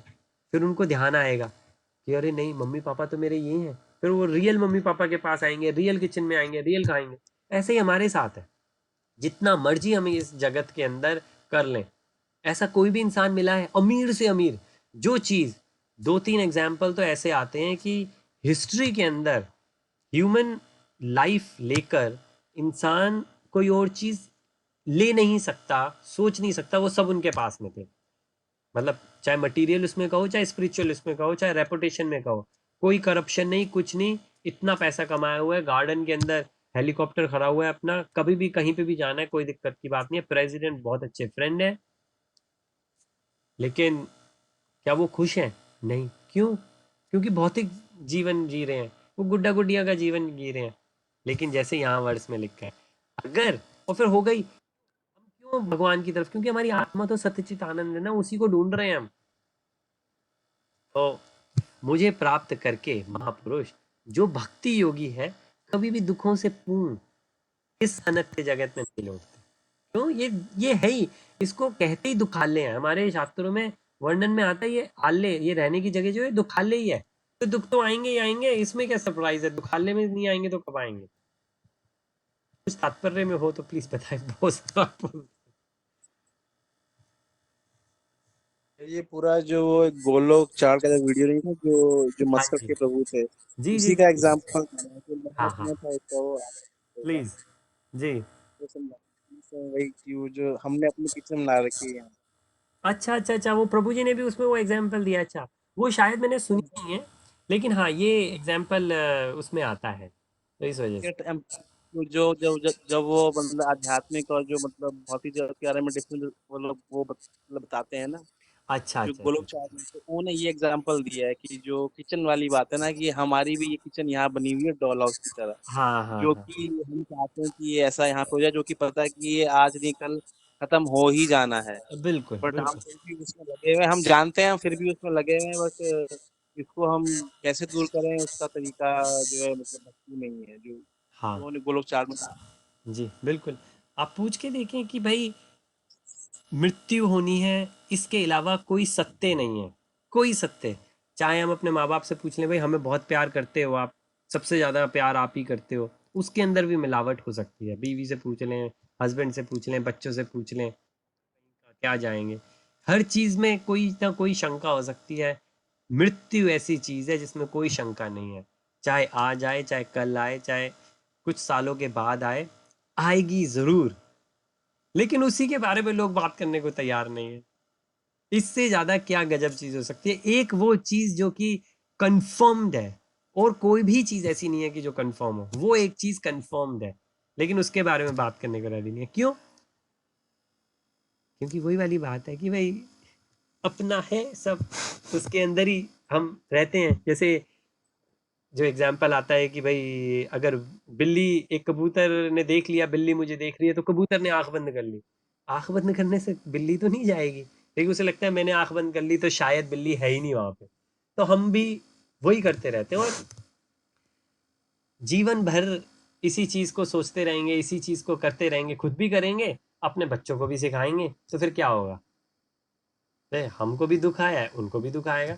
फिर उनको ध्यान आएगा कि अरे नहीं, मम्मी पापा तो मेरे ये हैं। फिर वो रियल मम्मी पापा के पास आएंगे, रियल किचन में आएंगे, रियल खाएंगे। ऐसे ही हमारे साथ है, जितना मर्जी हम इस जगत के अंदर कर लें, ऐसा कोई भी इंसान मिला है अमीर से अमीर, जो चीज़, दो तीन एग्जाम्पल तो ऐसे आते हैं कि हिस्ट्री के अंदर ह्यूमन लाइफ लेकर इंसान कोई और चीज़ ले नहीं सकता, सोच नहीं सकता, वो सब उनके पास में थे। मतलब चाहे मटेरियल उसमें कहो, चाहे स्पिरिचुअल उसमें कहो, चाहे रेपुटेशन में कहो, कोई करप्शन नहीं, कुछ नहीं। इतना पैसा कमाया हुआ है, गार्डन के अंदर हेलीकॉप्टर खड़ा हुआ है अपना, कभी भी कहीं पे भी जाना है, कोई दिक्कत की बात नहीं है। प्रेसिडेंट बहुत अच्छे फ्रेंड है, लेकिन क्या वो खुश हैं? नहीं। क्यों? क्योंकि भौतिक जीवन जी रहे हैं, वो गुड्डा गुडिया का जीवन जी रहे हैं। लेकिन जैसे यहाँ वर्ड्स में लिखा है, अगर, और फिर हो गई, हम क्यों भगवान की तरफ, क्योंकि हमारी आत्मा तो सत्यचित आनंद है ना, उसी को ढूंढ रहे हैं हम। तो मुझे प्राप्त करके महापुरुष, जो भक्ति योगी है, कभी भी दुखों से पूर्ण इस अनंत जगत में नहीं लौटते। क्यों? ये है ही, इसको कहते ही दुखालय है। हमारे शास्त्रों में वर्णन में आता है ये आल्य, ये रहने की जगह जो है दुखालय ही है। तो दुख तो आएंगे ही आएंगे, इसमें क्या सरप्राइज है, दुखालय में नहीं आएंगे तो कब आएंगे? कुछ तात्पर्य में हो तो प्लीज बताएं दोस्त। ये पूरा जो गोलोक चार का जो वीडियो नहीं था, जो हाँ मस्कट जी, के प्रभु थे, जी जी उसी जी का जी। एग्जांपल जो हाँ लास्ट हाँ, में था उसका वो होगा। प्लीज। जी। वो वही कि वो जो हमने अपनी किचन में ला रखी है यहाँ। अच्छा अच्छा अच्छा, वो प्रभु जी ने भी उसमें वो एग्जाम्पल दिया। अच्छा, वो शायद मैंने सुनी नहीं है, लेकिन हाँ ये एग्जाम्पल उसमें आता है, तो इस वजह के से। टाइम जो जब जब जब वो मतलब आध्यात्मिक और जो मतलब भौतिक जगत के बारे में डिफरेंट वो लोग वो मतलब बताते हैं ना, अच्छा जो अच्छा अच्छा गोलोक अच्छा। चार में, तो उन्होंने ये एग्जांपल दिया है कि जो किचन वाली बात है ना, कि हमारी भी ये किचन यहाँ बनी हुई है डॉल हाउस की तरह, हाँ हाँ जो हाँ, कि हम चाहते हैं कि ये ऐसा यहाँ पे हो जाए, जो कि पता है कि ये आज नहीं कल खत्म हो ही जाना है। बिल्कुल बट हम बिल्कुल। फिर भी उसमें लगे हुए हैं, हम जानते हैं, हम फिर भी उसमें लगे हुए हैं, बट इसको हम कैसे दूर करें उसका तरीका जो है मतलब भक्ति नहीं है, जो हाँ उन्होंने गोलोक चार में। जी बिल्कुल। आप पूछ के देखें कि भाई मृत्यु होनी है, इसके अलावा कोई सत्य नहीं है, कोई सत्य। चाहे हम अपने माँ बाप से पूछ लें, भाई हमें बहुत प्यार करते हो आप, सबसे ज़्यादा प्यार आप ही करते हो, उसके अंदर भी मिलावट हो सकती है। बीवी से पूछ लें, हस्बैंड से पूछ लें, बच्चों से पूछ लें, क्या जाएंगे। हर चीज़ में कोई ना कोई शंका हो सकती है। मृत्यु ऐसी चीज़ है जिसमें कोई शंका नहीं है, चाहे आज आए, चाहे कल आए, चाहे कुछ सालों के बाद आए, आएगी ज़रूर। लेकिन उसी के बारे में लोग बात करने को तैयार नहीं है। इससे ज़्यादा क्या गजब चीज़ हो सकती है? एक वो चीज़ जो कि कन्फर्म्ड है, और कोई भी चीज़ ऐसी नहीं है कि जो कन्फर्म हो, वो एक चीज़ कन्फर्म्ड है, लेकिन उसके बारे में बात करने को रेडी नहीं है। क्यों? क्योंकि वही वाली बात है कि भाई अपना है सब, उसके अंदर ही हम रहते हैं। जैसे जो एग्जाम्पल आता है कि भाई अगर बिल्ली, एक कबूतर ने देख लिया बिल्ली मुझे देख रही है, तो कबूतर ने आंख बंद कर ली। आंख बंद करने से बिल्ली तो नहीं जाएगी, लेकिन उसे लगता है मैंने आंख बंद कर ली तो शायद बिल्ली है ही नहीं वहां पे। तो हम भी वही करते रहते हैं, और जीवन भर इसी चीज को सोचते रहेंगे, इसी चीज को करते रहेंगे, खुद भी करेंगे, अपने बच्चों को भी सिखाएंगे, तो फिर क्या होगा? हमको भी दुख आया है, उनको भी दुख आएगा।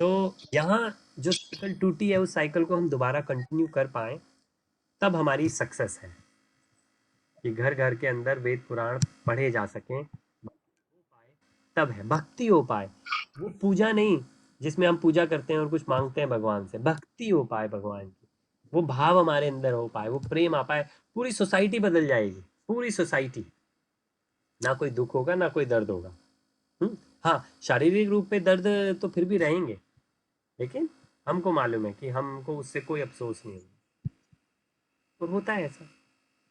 तो यहाँ जो साइकिल टूटी है, उस साइकिल को हम दोबारा कंटिन्यू कर पाए, तब हमारी सक्सेस है कि घर घर के अंदर वेद पुराण पढ़े जा सकें, तब है भक्ति हो पाए। वो पूजा नहीं जिसमें हम पूजा करते हैं और कुछ मांगते हैं भगवान से, भक्ति हो पाए भगवान की, वो भाव हमारे अंदर हो पाए, वो प्रेम आ पाए, पूरी सोसाइटी बदल जाएगी, पूरी सोसाइटी। ना कोई दुख होगा, ना कोई दर्द होगा। हाँ, शारीरिक रूप पे दर्द तो फिर भी रहेंगे, लेकिन हमको मालूम है कि हमको उससे कोई अफसोस नहीं होगा। और होता है ऐसा,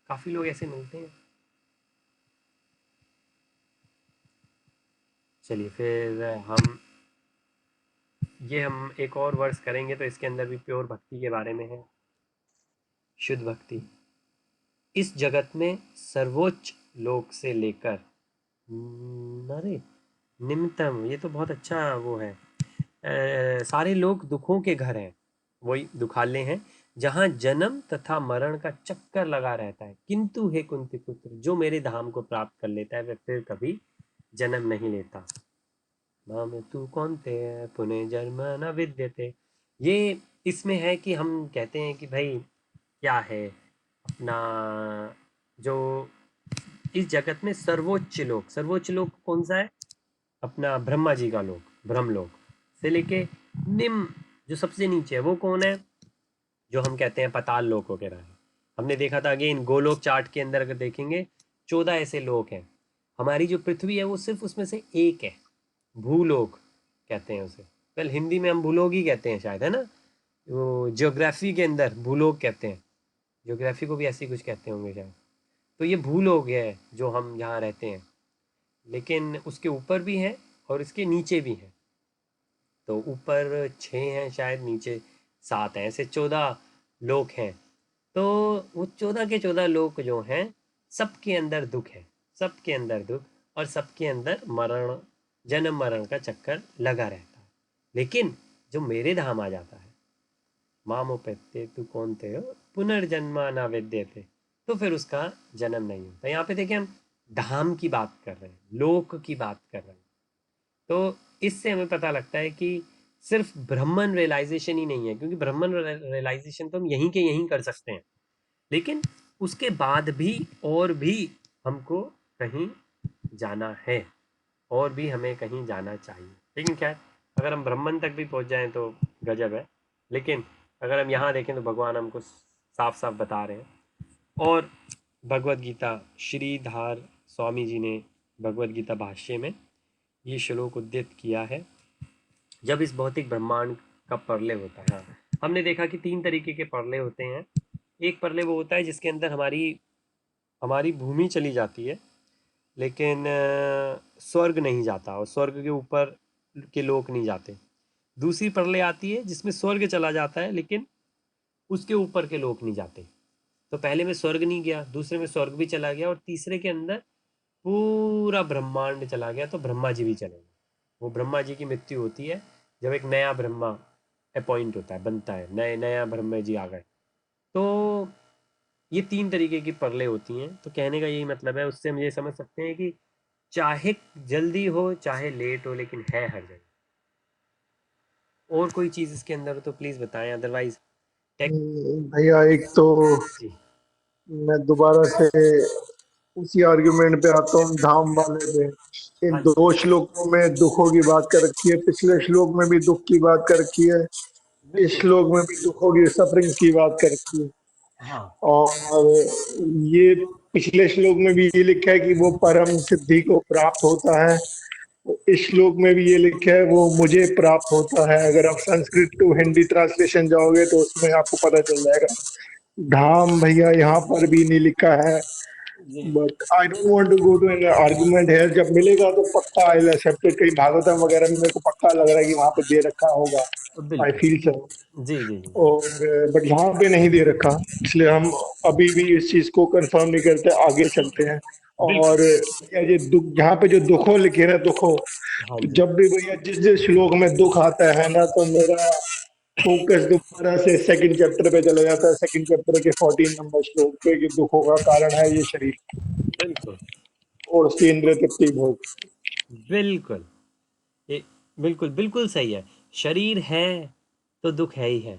काफी लोग ऐसे मिलते हैं। चलिए फिर हम एक और वर्स करेंगे, तो इसके अंदर भी प्योर भक्ति के बारे में है। शुद्ध भक्ति इस जगत में सर्वोच्च लोक से लेकर अरे निम्नतम, ये तो बहुत अच्छा वो है। सारे लोग दुखों के घर हैं, वही दुखालय हैं, जहाँ जन्म तथा मरण का चक्कर लगा रहता है, किंतु हे कुंती पुत्र, जो मेरे धाम को प्राप्त कर लेता है वह फिर कभी जन्म नहीं लेता। माम तू कौनते पुनः जन्म न विद्यते। ये इसमें है कि हम कहते हैं कि भाई क्या है अपना, जो इस जगत में सर्वोच्च लोक कौन सा है? अपना ब्रह्मा जी का लोक, ब्रह्मलोक से लेके निम्न जो सबसे नीचे है वो कौन है? जो हम कहते हैं पाताल लोक वगैरह है। हमने देखा था अगेन गोलोक चार्ट के अंदर, अगर देखेंगे 14 ऐसे लोक हैं। हमारी जो पृथ्वी है वो सिर्फ उसमें से एक है, भूलोक कहते हैं उसे। वेल हिंदी में हम भूलोक ही कहते हैं शायद, है ना? वो ज्योग्राफी के अंदर भूलोक कहते हैं, ज्योग्राफी को भी ऐसे ही कुछ कहते होंगे शायद। तो ये भूलोक है जो हम यहाँ रहते हैं, लेकिन उसके ऊपर भी है और इसके नीचे भी है। तो ऊपर 6 हैं शायद, नीचे 7 हैं, ऐसे 14 लोक हैं। तो वो 14 के 14 लोक जो हैं, सबके अंदर दुख है, सबके अंदर दुख, और सबके अंदर मरण, जन्म मरण का चक्कर लगा रहता है। लेकिन जो मेरे धाम आ जाता है, मामोपेत्ते तू कौन थे हो पुनर्जन्मा ना विद्यते, तो फिर उसका जन्म नहीं होता। यहाँ पे देखिए हम धाम की बात कर रहे हैं, लोक की बात कर रहे हैं। तो इससे हमें पता लगता है कि सिर्फ ब्रह्मन रियलाइजेशन ही नहीं है, क्योंकि ब्रह्मन रियलाइजेशन तो हम यहीं के यहीं कर सकते हैं, लेकिन उसके बाद भी और भी हमको कहीं जाना है, और भी हमें कहीं जाना चाहिए। लेकिन क्या है, अगर हम ब्रह्मन तक भी पहुंच जाएं तो गजब है, लेकिन अगर हम यहाँ देखें तो भगवान हमको साफ साफ बता रहे हैं। और भगवत गीता, श्रीधर स्वामी जी ने भगवत गीता भाष्य में ये श्लोक उद्धृत किया है। जब इस भौतिक ब्रह्मांड का प्रलय होता है, हाँ, हमने देखा कि 3 तरीके के प्रलय होते हैं। एक प्रलय वो होता है जिसके अंदर हमारी हमारी भूमि चली जाती है, लेकिन स्वर्ग नहीं जाता, और स्वर्ग के ऊपर के लोक नहीं जाते। दूसरी प्रलय आती है जिसमें स्वर्ग चला जाता है, लेकिन उसके ऊपर के लोक नहीं जाते। तो पहले में स्वर्ग नहीं गया, दूसरे में स्वर्ग भी चला गया, और तीसरे के अंदर पूरा ब्रह्मांड चला गया, तो ब्रह्मा जी भी चले गए। वो ब्रह्मा जी की मृत्यु होती है जब एक नया ब्रह्मा अपॉइंट होता है, बनता है, नया ब्रह्मा जी आ गए। तो ये 3 तरीके की प्रलय होती हैं। तो कहने का यही मतलब है, उससे हम ये समझ सकते हैं कि चाहे जल्दी हो चाहे लेट हो, लेकिन है हर जगह। और कोई चीज़ इसके अंदर हो तो प्लीज़ बताएं, अदरवाइज टेक। भैया एक तो जी मैं दोबारा से उसी आर्गुमेंट पे आता हूँ, धाम वाले पे। इन हाँ जी, 2 श्लोकों में दुखों की बात कर रखी है, पिछले श्लोक में भी दुख की बात कर रखी है, इस बिल्कुल। श्लोक में भी दुखों की, सफरिंग्स की बात कर रखी है। हाँ और ये पिछले श्लोक में भी ये लिखा है कि वो परम सिद्धि को प्राप्त होता है, इस श्लोक में भी ये लिखा है वो मुझे प्राप्त होता है। अगर आप संस्कृत टू हिंदी ट्रांसलेशन जाओगे तो उसमें आपको पता चल जाएगा। धाम भैया यहाँ पर भी नहीं लिखा है, जी but I don't want to go to an argument है, जब मिलेगा तो पक्का आई एक्सेप्ट इट। कहीं भागवतम वगैरह में मेरे को पक्का लग रहा है कि वहां पे दे रखा होगा। आई बिल्कुल। Feel so. जी जी जी। और बट यहाँ पे नहीं दे रखा, इसलिए हम अभी भी इस चीज को कंफर्म नहीं करते, आगे चलते हैं। बिल्कुल। और भैया ये दुख, यहाँ पे जो दुखों लिखे ना, दुखों, हाँ तो जी। जब भी भैया जिस जिस श्लोक में दुख आता है ना, तो मेरा फोकस दोबारा से सेकंड चैप्टर पे चला जाता है, सेकंड चैप्टर के 14 नंबर श्लोक पे, कि दुखों का कारण है ये शरीर बिल्कुल। और उसकी इंद्रिय तृप्ति भोग। बिल्कुल। ये बिल्कुल बिल्कुल सही है। शरीर है तो दुख है ही है।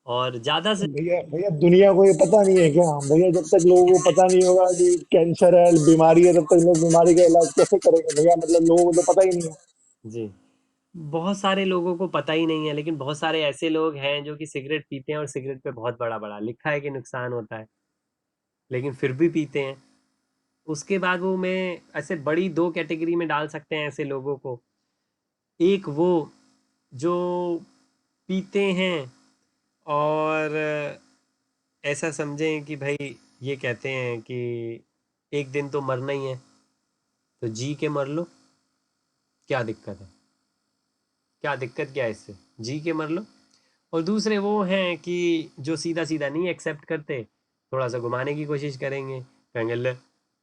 और ज़्यादा से भैया भैया दुनिया को ये पता नहीं है क्या भैया? जब तक लोगों को पता नहीं होगा कि कैंसर है, बीमारी है, तब तक लोग बीमारी का इलाज कैसे करेंगे भैया? मतलब लोगों को तो पता ही नहीं है। जी, बहुत सारे लोगों को पता ही नहीं है, लेकिन बहुत सारे ऐसे लोग हैं जो कि सिगरेट पीते हैं और सिगरेट पे बहुत बड़ा बड़ा लिखा है कि नुकसान होता है, लेकिन फिर भी पीते हैं। उसके बाद वो मैं ऐसे बड़ी दो कैटेगरी में डाल सकते हैं ऐसे लोगों को। एक वो जो पीते हैं और ऐसा समझें कि भाई ये कहते हैं कि एक दिन तो मरना ही है, तो जी के मर लो, क्या दिक्कत है? क्या दिक्कत क्या है इससे? जी के मर लो। और दूसरे वो हैं कि जो सीधा सीधा नहीं एक्सेप्ट करते, थोड़ा सा घुमाने की कोशिश करेंगे, कहेंगे ले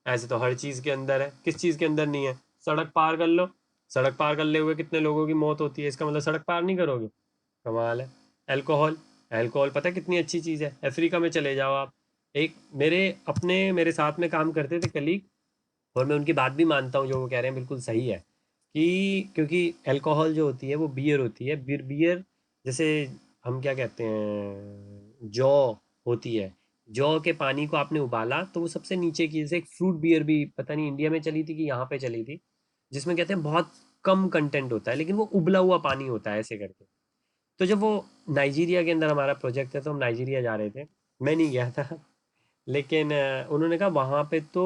ऐसे तो हर चीज़ के अंदर है, किस चीज़ के अंदर नहीं है? सड़क पार कर लो, सड़क पार करने हुए कितने लोगों की मौत होती है, इसका मतलब सड़क पार नहीं करोगे? कमाल है। अल्कोहल, अल्कोहल पता है कितनी अच्छी चीज़ है? अफ्रीका में चले जाओ आप, एक मेरे साथ में काम करते थे कलीग, और मैं उनकी बात भी मानता हूँ, जो वो कह रहे हैं बिल्कुल सही है, कि क्योंकि अल्कोहल जो होती है वो बियर होती है, बियर बियर जैसे हम क्या कहते हैं, जौ होती है, जौ के पानी को आपने उबाला तो वो सबसे नीचे की, जैसे एक फ्रूट बियर भी पता नहीं इंडिया में चली थी कि यहाँ पे चली थी, जिसमें कहते हैं बहुत कम कंटेंट होता है, लेकिन वो उबला हुआ पानी होता है ऐसे करके। तो जब वो नाइजीरिया के अंदर हमारा प्रोजेक्ट है, तो हम नाइजीरिया जा रहे थे, मैं नहीं गया था, लेकिन उन्होंने कहा वहाँ पे तो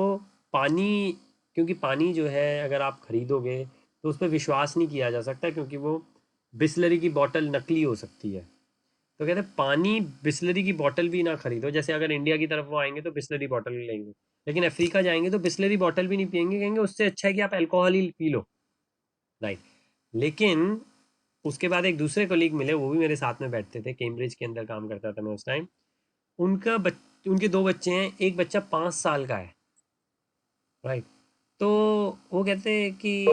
पानी, क्योंकि पानी जो है अगर आप खरीदोगे तो उस पर विश्वास नहीं किया जा सकता, क्योंकि वो बिस्लरी की बोतल नकली हो सकती है। तो कहते हैं पानी बिस्लरी की बोतल भी ना खरीदो, जैसे अगर इंडिया की तरफ वो आएंगे तो बिस्लरी बोतल लेंगे, लेकिन अफ्रीका जाएंगे तो बिस्लरी बोतल भी नहीं पियेंगे, कहेंगे उससे अच्छा है कि आप अल्कोहल ही पी लो। राइट। लेकिन उसके बाद एक दूसरे कोलीग मिले, वो भी मेरे साथ में बैठते थे, कैम्ब्रिज के अंदर काम करता था मैं उस टाइम। उनके दो बच्चे हैं, एक बच्चा 5 साल का है। राइट। तो वो कहते हैं कि,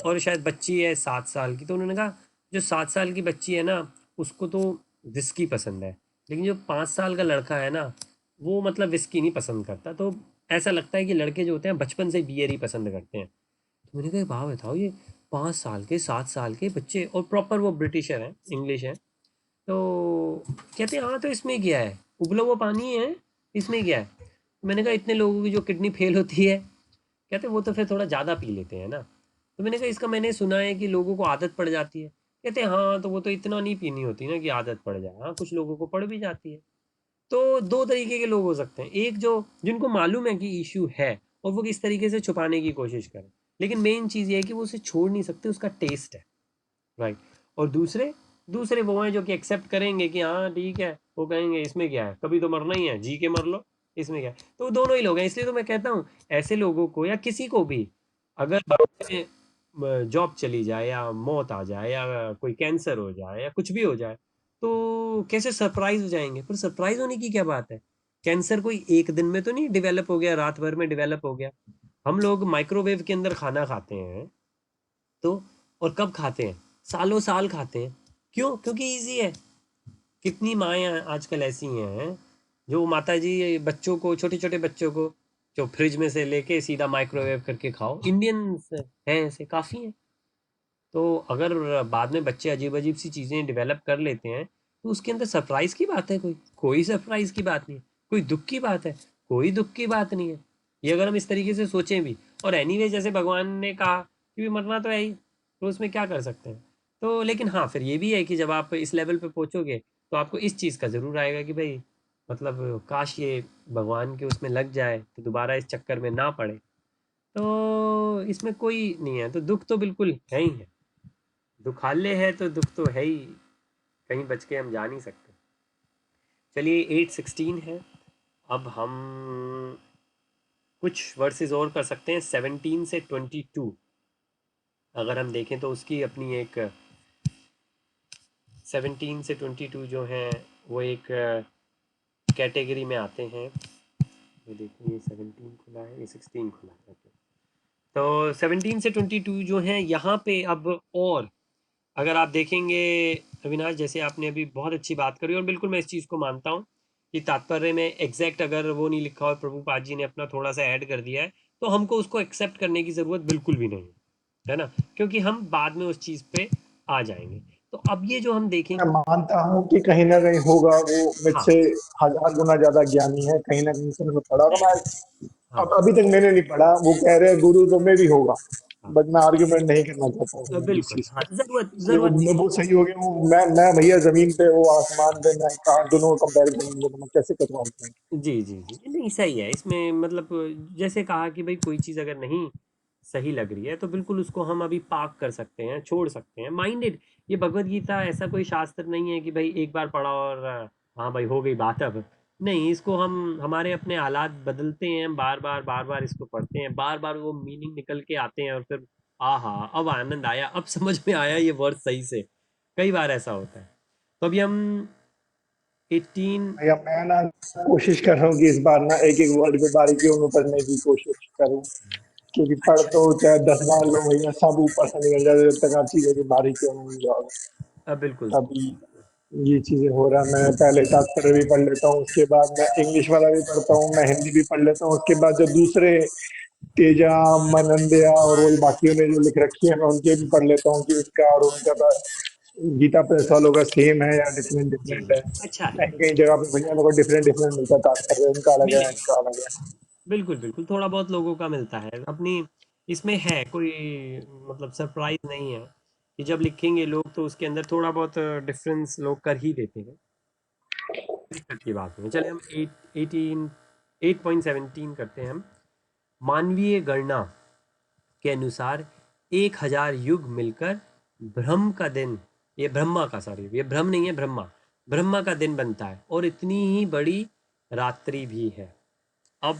और शायद बच्ची है 7 साल की, तो उन्होंने कहा जो 7 साल की बच्ची है ना, उसको तो विस्की पसंद है, लेकिन जो 5 साल का लड़का है ना, वो मतलब विस्की नहीं पसंद करता। तो ऐसा लगता है कि लड़के जो होते हैं बचपन से बियर ही पसंद करते हैं। तो मैंने कहा भाव बताओ, ये 5 साल के 7 साल के बच्चे, और प्रॉपर वो ब्रिटिशर हैं, इंग्लिश हैं, तो कहते हैं हाँ तो इसमें क्या है, उबला हुआ पानी है, इसमें क्या है? मैंने कहा इतने लोगों की जो किडनी फेल होती है, कहते वो तो फिर थोड़ा ज़्यादा पी लेते हैं ना। तो मैंने कहा इसका मैंने सुना है कि लोगों को आदत पड़ जाती है। कहते हैं हाँ तो वो तो इतना नहीं पीनी होती ना कि आदत पड़ जाए, हाँ कुछ लोगों को पड़ भी जाती है। तो दो तरीके के लोग हो सकते हैं, एक जो जिनको मालूम है कि इश्यू है और वो किस तरीके से छुपाने की कोशिश करें, लेकिन मेन चीज़ ये है कि वो उसे छोड़ नहीं सकते, उसका टेस्ट है। राइट। और दूसरे दूसरे वो हैं जो कि एक्सेप्ट करेंगे कि हाँ ठीक है, वो कहेंगे इसमें क्या है, कभी तो मरना ही है, जी के मर लो, इसमें क्या है? तो वो दोनों ही लोग हैं, इसलिए तो मैं कहता हूँ ऐसे लोगों को या किसी को भी अगर जॉब चली जाए या मौत आ जाए या कोई कैंसर हो जाए या कुछ भी हो जाए, तो कैसे सरप्राइज हो जाएंगे? पर सरप्राइज होने की क्या बात है? कैंसर कोई एक दिन में तो नहीं डेवलप हो गया, रात भर में डेवलप हो गया। हम लोग माइक्रोवेव के अंदर खाना खाते हैं, तो और कब खाते हैं? सालों साल खाते हैं। क्यों? क्योंकि इजी है। कितनी माएँ आजकल ऐसी हैं जो माता जी बच्चों को, छोटे छोटे बच्चों को जो फ्रिज में से लेके सीधा माइक्रोवेव करके खाओ, इंडियंस हैं ऐसे काफ़ी हैं। तो अगर बाद में बच्चे अजीब अजीब सी चीज़ें डेवलप कर लेते हैं, तो उसके अंदर सरप्राइज की बात है? कोई सरप्राइज की बात नहीं है। कोई दुख की बात है? कोई दुख की बात नहीं है। ये अगर हम इस तरीके से सोचें भी, और एनीवे जैसे भगवान ने कहा कि भी मरना तो है ही, तो उसमें क्या कर सकते हैं? तो लेकिन हाँ फिर ये भी है कि जब आप इस लेवल पे पहुंचोगे, तो आपको इस चीज़ का ज़रूर आएगा कि भाई मतलब काश ये भगवान के उसमें लग जाए तो दोबारा इस चक्कर में ना पड़े। तो इसमें कोई नहीं है, तो दुख तो बिल्कुल है ही है। दुखालय है तो दुख तो है ही, कहीं बच के हम जा नहीं सकते। चलिए 8:16 है। अब हम कुछ वर्सेस और कर सकते हैं 17 से 22। अगर हम देखें तो उसकी अपनी एक 17 से 22 जो हैं वो एक कैटेगरी में आते हैं। ये देखिए, ये 17 खुला है, ये 16 खुला है। ओके, तो 17 से 22 जो हैं यहाँ पे अब, और अगर आप देखेंगे अविनाश, जैसे आपने अभी बहुत अच्छी बात करी, और बिल्कुल मैं इस चीज़ को मानता हूँ कि तात्पर्य में एग्जैक्ट अगर वो नहीं लिखा और प्रभुपाद जी ने अपना थोड़ा सा ऐड कर दिया है, तो हमको उसको एक्सेप्ट करने की ज़रूरत बिल्कुल भी नहीं है ना, क्योंकि हम बाद में उस चीज़ पे आ जाएंगे। तो अब ये जो हम मैं देखेंगे, मानता हूँ कि कहीं ना कहीं होगा, वो हाँ, मुझसे 1000 गुना ज्यादा ज्ञानी है, कहीं ना कहीं से मैं पढ़ा होगा। मैं हाँ, अब अभी तक मैंने नहीं पढ़ा, वो कह रहे हैं गुरु तो मैं भी होगा, हाँ, बट मैं आर्ग्यूमेंट नहीं करना चाहता हूँ इस बिल्कुल, चीज हाँ, पे। ज़रूरत इसलिए वो ज़रूरत वो सही हो गया, वो मैं भैया जमीन पे, वो आसमान पे, मैं कहा दोनों को कंपेयर करेंगे तो मैं कैसे कर पाऊंगा। जी, जी, जी। नहीं, सही है। इसमें मतलब जैसे कहा कि भई कोई चीज़ अगर नहीं सही लग रही है, तो बिल्कुल उसको हम अभी पार्क कर सकते हैं, छोड़ सकते हैं। माइंडेड, ये भगवद गीता ऐसा कोई शास्त्र नहीं है कि भई एक बार पढ़ा और हाँ भाई हो गई बात अब। नहीं, इसको हम, हमारे अपने हालात बदलते हैं, बार-बार, बार-बार इसको पढ़ते हैं, बार-बार वो मीनिंग निकल के आते हैं और फिर आहा! अब आनंद आया, अब समझ में आया ये वर्ड सही से। कई बार ऐसा होता है। तो अभी हम 18। भैया मैं ना कोशिश कर रहा हूँ कि इस बार ना एक एक वर्ड पे बारीकियों में पढ़ने की कोशिश करूँ, क्योंकि पढ़ अच्छा, तो चाहे 10 बार लो भैया, सब ऊपर से निकल जाए जब तक आप चीजें की बारीकियों में नहीं जाओगे। बिल्कुल तभी सही। ये चीजें हो रहा है। मैं पहले तात्पर्य भी पढ़ लेता हूँ, उसके बाद मैं इंग्लिश वाला भी पढ़ता हूँ, मैं हिंदी भी पढ़ लेता हूँ, उसके बाद जो दूसरे तेजा, मनंदया और वही बाकियों ने जो लिख रखी है, मैं उनके भी पढ़ लेता हूँ कि इनका और उनका गीता प्रेस वालों का सेम है या डिफरेंट जी, डिफरेंट है। अच्छा है। कहीं कहीं जगह पे भैया मेरे को डिफरेंट डिफरेंट मिलता है तात्पर्य, उनका अलग है, मिलेगा, इनका अलग है। बिल्कुल, बिल्कुल, थोड़ा बहुत लोगों का मिलता है। अपनी इसमें है कोई मतलब सरप्राइज़ नहीं है कि जब लिखेंगे लोग तो उसके अंदर थोड़ा बहुत डिफ़रेंस लोग कर ही देते हैं। दिक्कत की बात नहीं है। चलिए हम 18 8.17 करते हैं हम। मानवीय गणना के अनुसार 1000 युग मिलकर ब्रह्म का दिन, ये ब्रह्मा का, सॉरी ये ब्रह्म नहीं है, ब्रह्मा, ब्रह्मा का दिन बनता है और इतनी ही बड़ी रात्रि भी है। अब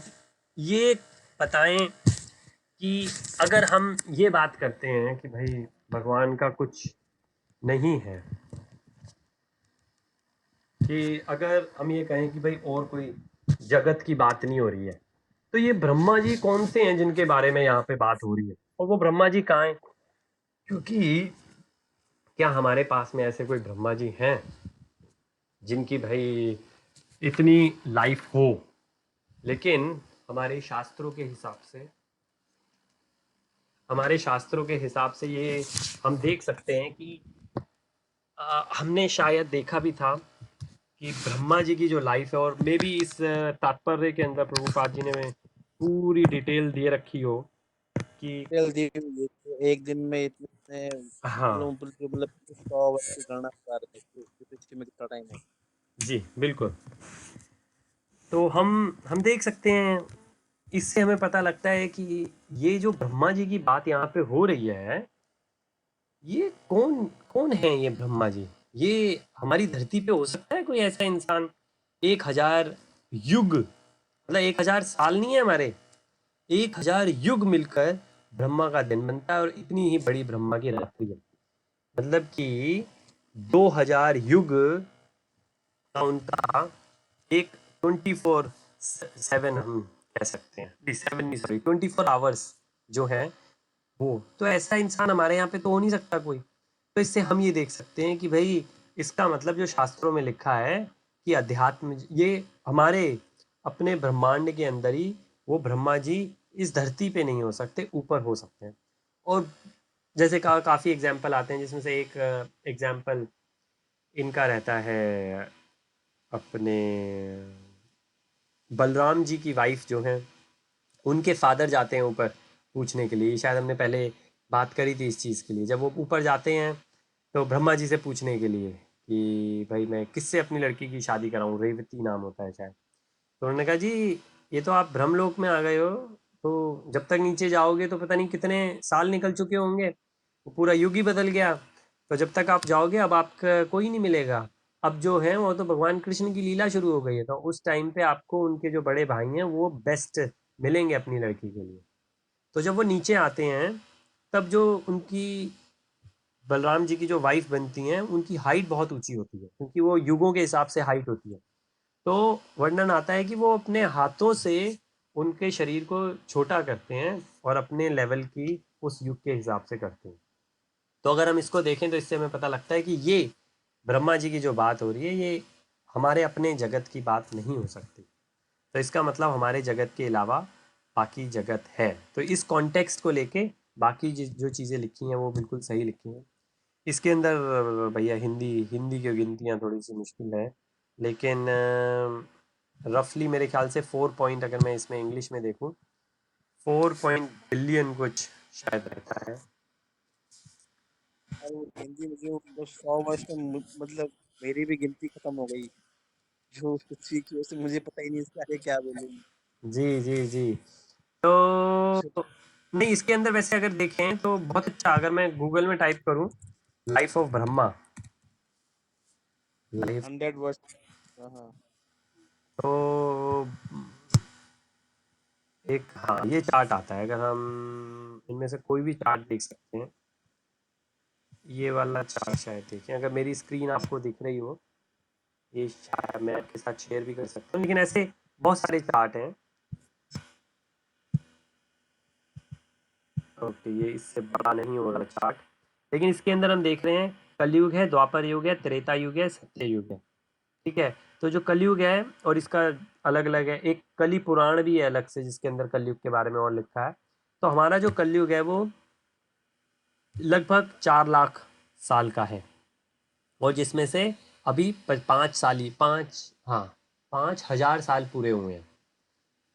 ये बताएं कि अगर हम ये बात करते हैं कि भाई भगवान का कुछ नहीं है, कि अगर हम ये कहें कि भाई और कोई जगत की बात नहीं हो रही है, तो ये ब्रह्मा जी कौन से हैं जिनके बारे में यहाँ पे बात हो रही है, और वो ब्रह्मा जी कहाँ हैं? क्योंकि क्या हमारे पास में ऐसे कोई ब्रह्मा जी हैं जिनकी भाई इतनी लाइफ हो, लेकिन हमारे शास्त्रों के हिसाब से, हमारे शास्त्रों के हिसाब से ये हम देख सकते हैं कि हमने शायद देखा भी था कि ब्रह्मा जी की जो लाइफ है, और मे बी इस तात्पर्य के अंदर प्रभुपाद जी ने पूरी डिटेल दे रखी हो कि तेल दी हुई है तो एक दिन में इतने हाँ, मतलब 100 वर्ष की गणना बता रहे थे कि सृष्टि में कितना टाइम है। जी बिल्कुल। तो हम देख सकते हैं, इससे हमें पता लगता है कि ये जो ब्रह्मा जी की बात यहाँ पे हो रही है, ये कौन कौन है ये ब्रह्मा जी? ये हमारी धरती पे हो सकता है कोई ऐसा इंसान? 1000 युग, मतलब 1000 साल नहीं है हमारे, 1000 युग मिलकर ब्रह्मा का दिन बनता है और इतनी ही बड़ी ब्रह्मा की रात्रि है। मतलब कि 2000 युग का उनका एक 24/7 हम कह सकते हैं, 7 नहीं, सॉरी, 24 आवर्स जो है वो, तो ऐसा इंसान हमारे यहाँ पे तो हो नहीं सकता कोई। तो इससे हम ये देख सकते हैं कि भाई इसका मतलब जो शास्त्रों में लिखा है कि अध्यात्म, ये हमारे अपने ब्रह्मांड के अंदर ही वो ब्रह्मा जी इस धरती पे नहीं हो सकते, ऊपर हो सकते हैं। और जैसे कहा, काफ़ी एग्जाम्पल आते हैं जिसमें से एक एग्जाम्पल इनका रहता है, अपने बलराम जी की वाइफ जो है, उनके फादर जाते हैं ऊपर पूछने के लिए। शायद हमने पहले बात करी थी इस चीज़ के लिए, जब वो ऊपर जाते हैं तो ब्रह्मा जी से पूछने के लिए कि भाई मैं किससे अपनी लड़की की शादी कराऊं, रेवती नाम होता है शायद। तो उन्होंने कहा जी ये तो आप ब्रह्मलोक में आ गए हो, तो जब तक नीचे जाओगे तो पता नहीं कितने साल निकल चुके होंगे, वो पूरा युग ही बदल गया। तो जब तक आप जाओगे अब आपका कोई नहीं मिलेगा। अब जो है वो तो भगवान कृष्ण की लीला शुरू हो गई है, तो उस टाइम पे आपको उनके जो बड़े भाई हैं वो बेस्ट मिलेंगे अपनी लड़की के लिए। तो जब वो नीचे आते हैं तब जो उनकी बलराम जी की जो वाइफ बनती हैं उनकी हाइट बहुत ऊंची होती है, क्योंकि वो युगों के हिसाब से हाइट होती है। तो वर्णन आता है कि वो अपने हाथों से उनके शरीर को छोटा करते हैं और अपने लेवल की उस युग के हिसाब से करते हैं। तो अगर हम इसको देखें तो इससे हमें पता लगता है कि ये ब्रह्मा जी की जो बात हो रही है ये हमारे अपने जगत की बात नहीं हो सकती। तो इसका मतलब हमारे जगत के अलावा बाकी जगत है। तो इस कॉन्टेक्स्ट को लेके बाकी जो चीज़ें लिखी हैं वो बिल्कुल सही लिखी हैं। इसके अंदर भैया हिंदी हिंदी की गिनतियाँ थोड़ी सी मुश्किल है, लेकिन रफली मेरे ख्याल से 4 पॉइंट, अगर मैं इसमें इंग्लिश में देखूं 4 पॉइंट बिलियन कुछ शायद रहता है। और वो हिंदी में जो बस 100 वर्ष में मतलब मेरी भी गिनती खत्म हो गई। जो कुछ सीखी उससे मुझे पता ही नहीं इसके आगे क्या बोलूं। जी जी जी। तो नहीं, इसके अंदर वैसे अगर देखें तो बहुत अच्छा, अगर मैं गूगल में टाइप करूं लाइफ ऑफ ब्रह्मा, लाइफ, 100 वर्ष। हाँ हाँ। तो एक, हाँ ये चार्ट आता है, अगर हम इनमें से कोई भी चार्ट देख सकते हैं। ये वाला चार्ट शायद देखें, अगर मेरी स्क्रीन आपको दिख रही हो, ये शायद मैं आपके साथ शेयर भी कर सकता हूँ, लेकिन ऐसे बहुत सारे चार्ट हैं। ओके, ये इससे बड़ा नहीं हो रहा चार्ट, लेकिन इसके अंदर हम देख रहे हैं कलयुग है, द्वापर युग है, त्रेता युग है, सत्य युग है। ठीक है, तो जो कलयुग है और इसका अलग अलग है, एक कली पुराण भी है अलग से जिसके अंदर कलयुग के बारे में और लिखा है। तो हमारा जो कलयुग है वो लगभग 4 लाख साल का है, और जिसमें से अभी 5 साल ही 5,000 साल पूरे हुए हैं।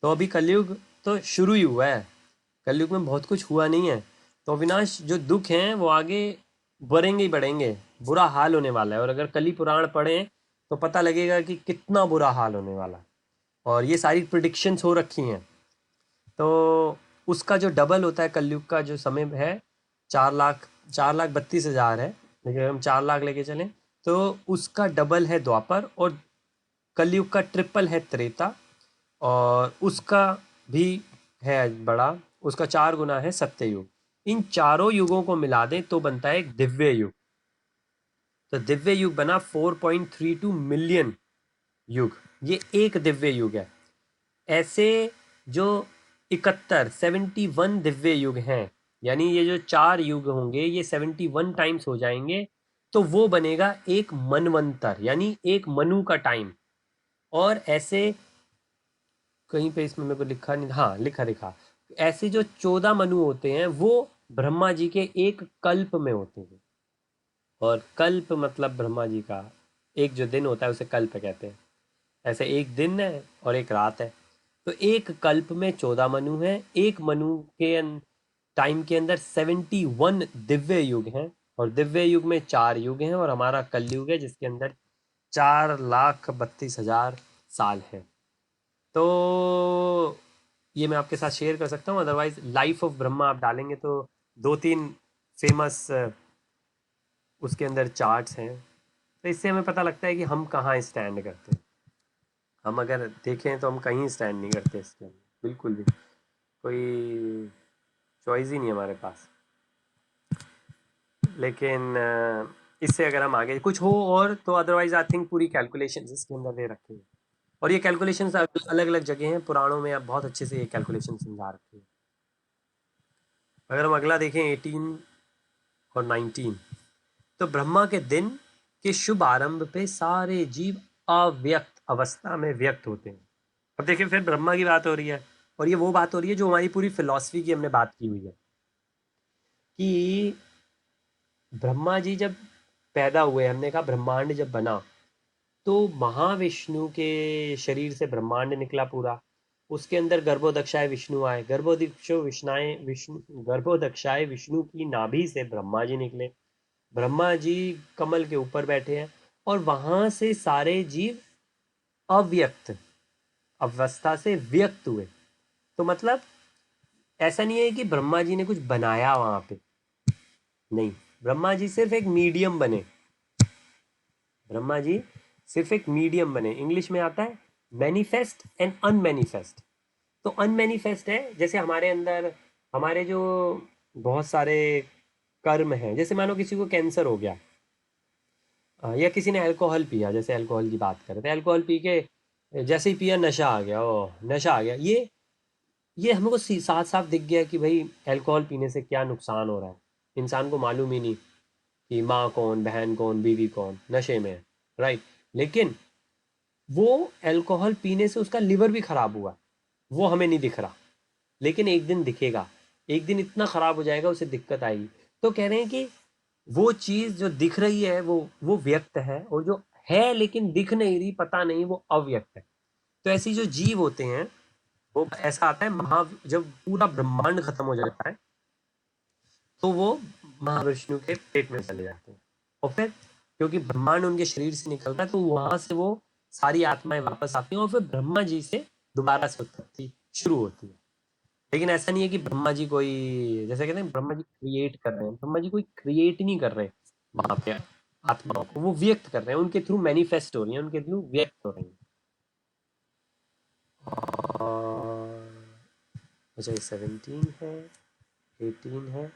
तो अभी कलयुग तो शुरू ही हुआ है, कलयुग में बहुत कुछ हुआ नहीं है। तो अविनाश जो दुख हैं वो आगे बढ़ेंगे ही बढ़ेंगे, बुरा हाल होने वाला है। और अगर कली पुराण पढ़ें तो पता लगेगा कि कितना बुरा हाल होने वाला है, और ये सारी प्रिडिक्शंस हो रखी हैं। तो उसका जो डबल होता है कलयुग का जो समय है 4 लाख, 4,32,000 है, लेकिन अगर हम 4 लाख लेके चलें तो उसका डबल है द्वापर, और कलयुग का ट्रिपल है त्रेता, और उसका भी है बड़ा, उसका 4 गुना है सत्ययुग। इन चारों युगों को मिला दें तो बनता है एक दिव्य युग। तो दिव्य युग बना 4.32 मिलियन युग, ये एक दिव्य युग है। ऐसे जो 71 दिव्य युग हैं, यानी ये जो 4 युग होंगे ये 71 टाइम्स हो जाएंगे, तो वो बनेगा एक मनवंतर, यानी एक मनु का टाइम। और ऐसे कहीं पे इसमें मेरे को लिखा नहीं, हाँ लिखा दिखा, ऐसे जो 14 मनु होते हैं वो ब्रह्मा जी के एक कल्प में होते हैं। और कल्प मतलब ब्रह्मा जी का एक जो दिन होता है उसे कल्प कहते हैं। ऐसे एक दिन है और एक रात है, तो एक कल्प में 14 मनु हैं, एक मनु के टाइम के अंदर 71 दिव्य युग हैं, और दिव्य युग में 4 युग हैं, और हमारा कलयुग है जिसके अंदर 4,32,000 साल है। तो ये मैं आपके साथ शेयर कर सकता हूँ, अदरवाइज लाइफ ऑफ ब्रह्मा आप डालेंगे तो 2-3 फेमस उसके अंदर चार्ट्स हैं। तो इससे हमें पता लगता है कि हम कहाँ स्टैंड करते हैं। हम अगर देखें तो हम कहीं स्टैंड नहीं करते इसके अंदर, बिल्कुल भी कोई चॉइस ही नहीं है हमारे पास। लेकिन इससे अगर हम आगे कुछ हो और तो अदरवाइज आई थिंक पूरी कैलकुलेशन इसके अंदर दे रखी है, और ये कैलकुलेशंस अलग अलग जगह हैं पुराणों में, अब बहुत अच्छे से ये कैलकुलेशन समझा रखी है। अगर हम अगला देखें 18 और 19, तो ब्रह्मा के दिन के शुभ आरंभ पे सारे जीव अव्यक्त अवस्था में व्यक्त होते हैं। अब देखिए फिर ब्रह्मा की बात हो रही है, और ये वो बात हो रही है जो हमारी पूरी फिलॉसफी की हमने बात की हुई है कि ब्रह्मा जी जब पैदा हुए, हमने कहा ब्रह्मांड जब बना तो महाविष्णु के शरीर से ब्रह्मांड निकला पूरा। उसके अंदर गर्भोदक्षाय विष्णु आए, गर्भोदक्षाय विष्णु की नाभि से ब्रह्मा जी निकले। ब्रह्मा जी कमल के ऊपर बैठे हैं, और वहां से सारे जीव अव्यक्त अवस्था से व्यक्त हुए। तो मतलब ऐसा नहीं है कि ब्रह्मा जी ने कुछ बनाया वहां पे, नहीं, ब्रह्मा जी सिर्फ एक मीडियम बने। ब्रह्मा जी सिर्फ एक मीडियम बने, इंग्लिश में आता है मैनिफेस्ट एंड अनमैनिफेस्ट। तो अनमैनिफेस्ट है। जैसे हमारे अंदर हमारे जो बहुत सारे कर्म हैं, जैसे मानो किसी को कैंसर हो गया, या किसी ने अल्कोहल पिया, जैसे अल्कोहल की बात करें तो अल्कोहल पी के जैसे ही पिया नशा आ गया, ओ नशा आ गया, ये हमको साफ साफ दिख गया कि भाई अल्कोहल पीने से क्या नुकसान हो रहा है। इंसान को मालूम ही नहीं कि माँ कौन, बहन कौन, बीवी कौन, नशे में है, राइट। लेकिन वो अल्कोहल पीने से उसका लिवर भी खराब हुआ, वो हमें नहीं दिख रहा, लेकिन एक दिन दिखेगा, एक दिन इतना खराब हो जाएगा, उसे दिक्कत आएगी। तो कह रहे हैं कि वो चीज जो दिख रही है वो व्यक्त है, और जो है लेकिन दिख नहीं रही, पता नहीं, वो अव्यक्त है। तो ऐसी जो जीव होते हैं, वो ऐसा आता है जब पूरा ब्रह्मांड खत्म हो जाता है तो वो महाविष्णु के पेट में चले जाते हैं, और फिर क्योंकि ब्रह्मांड उनके शरीर से निकलता है तो वहां से वो सारी आत्माएं वापस आती हैं, और फिर ब्रह्मा जी से दोबारा से उत्पत्ति शुरू होती है। लेकिन ऐसा नहीं है कि ब्रह्मा जी कोई, जैसे कहते हैं ब्रह्मा जी क्रिएट कर रहे हैं, ब्रह्मा जी कोई क्रिएट नहीं कर रहे वहां पे आत्माओं को, वो व्यक्त कर रहे हैं, उनके थ्रू मैनिफेस्ट हो रही है, उनके थ्रू व्यक्त हो रही है। अच्छा, ये 17 है, 18 है।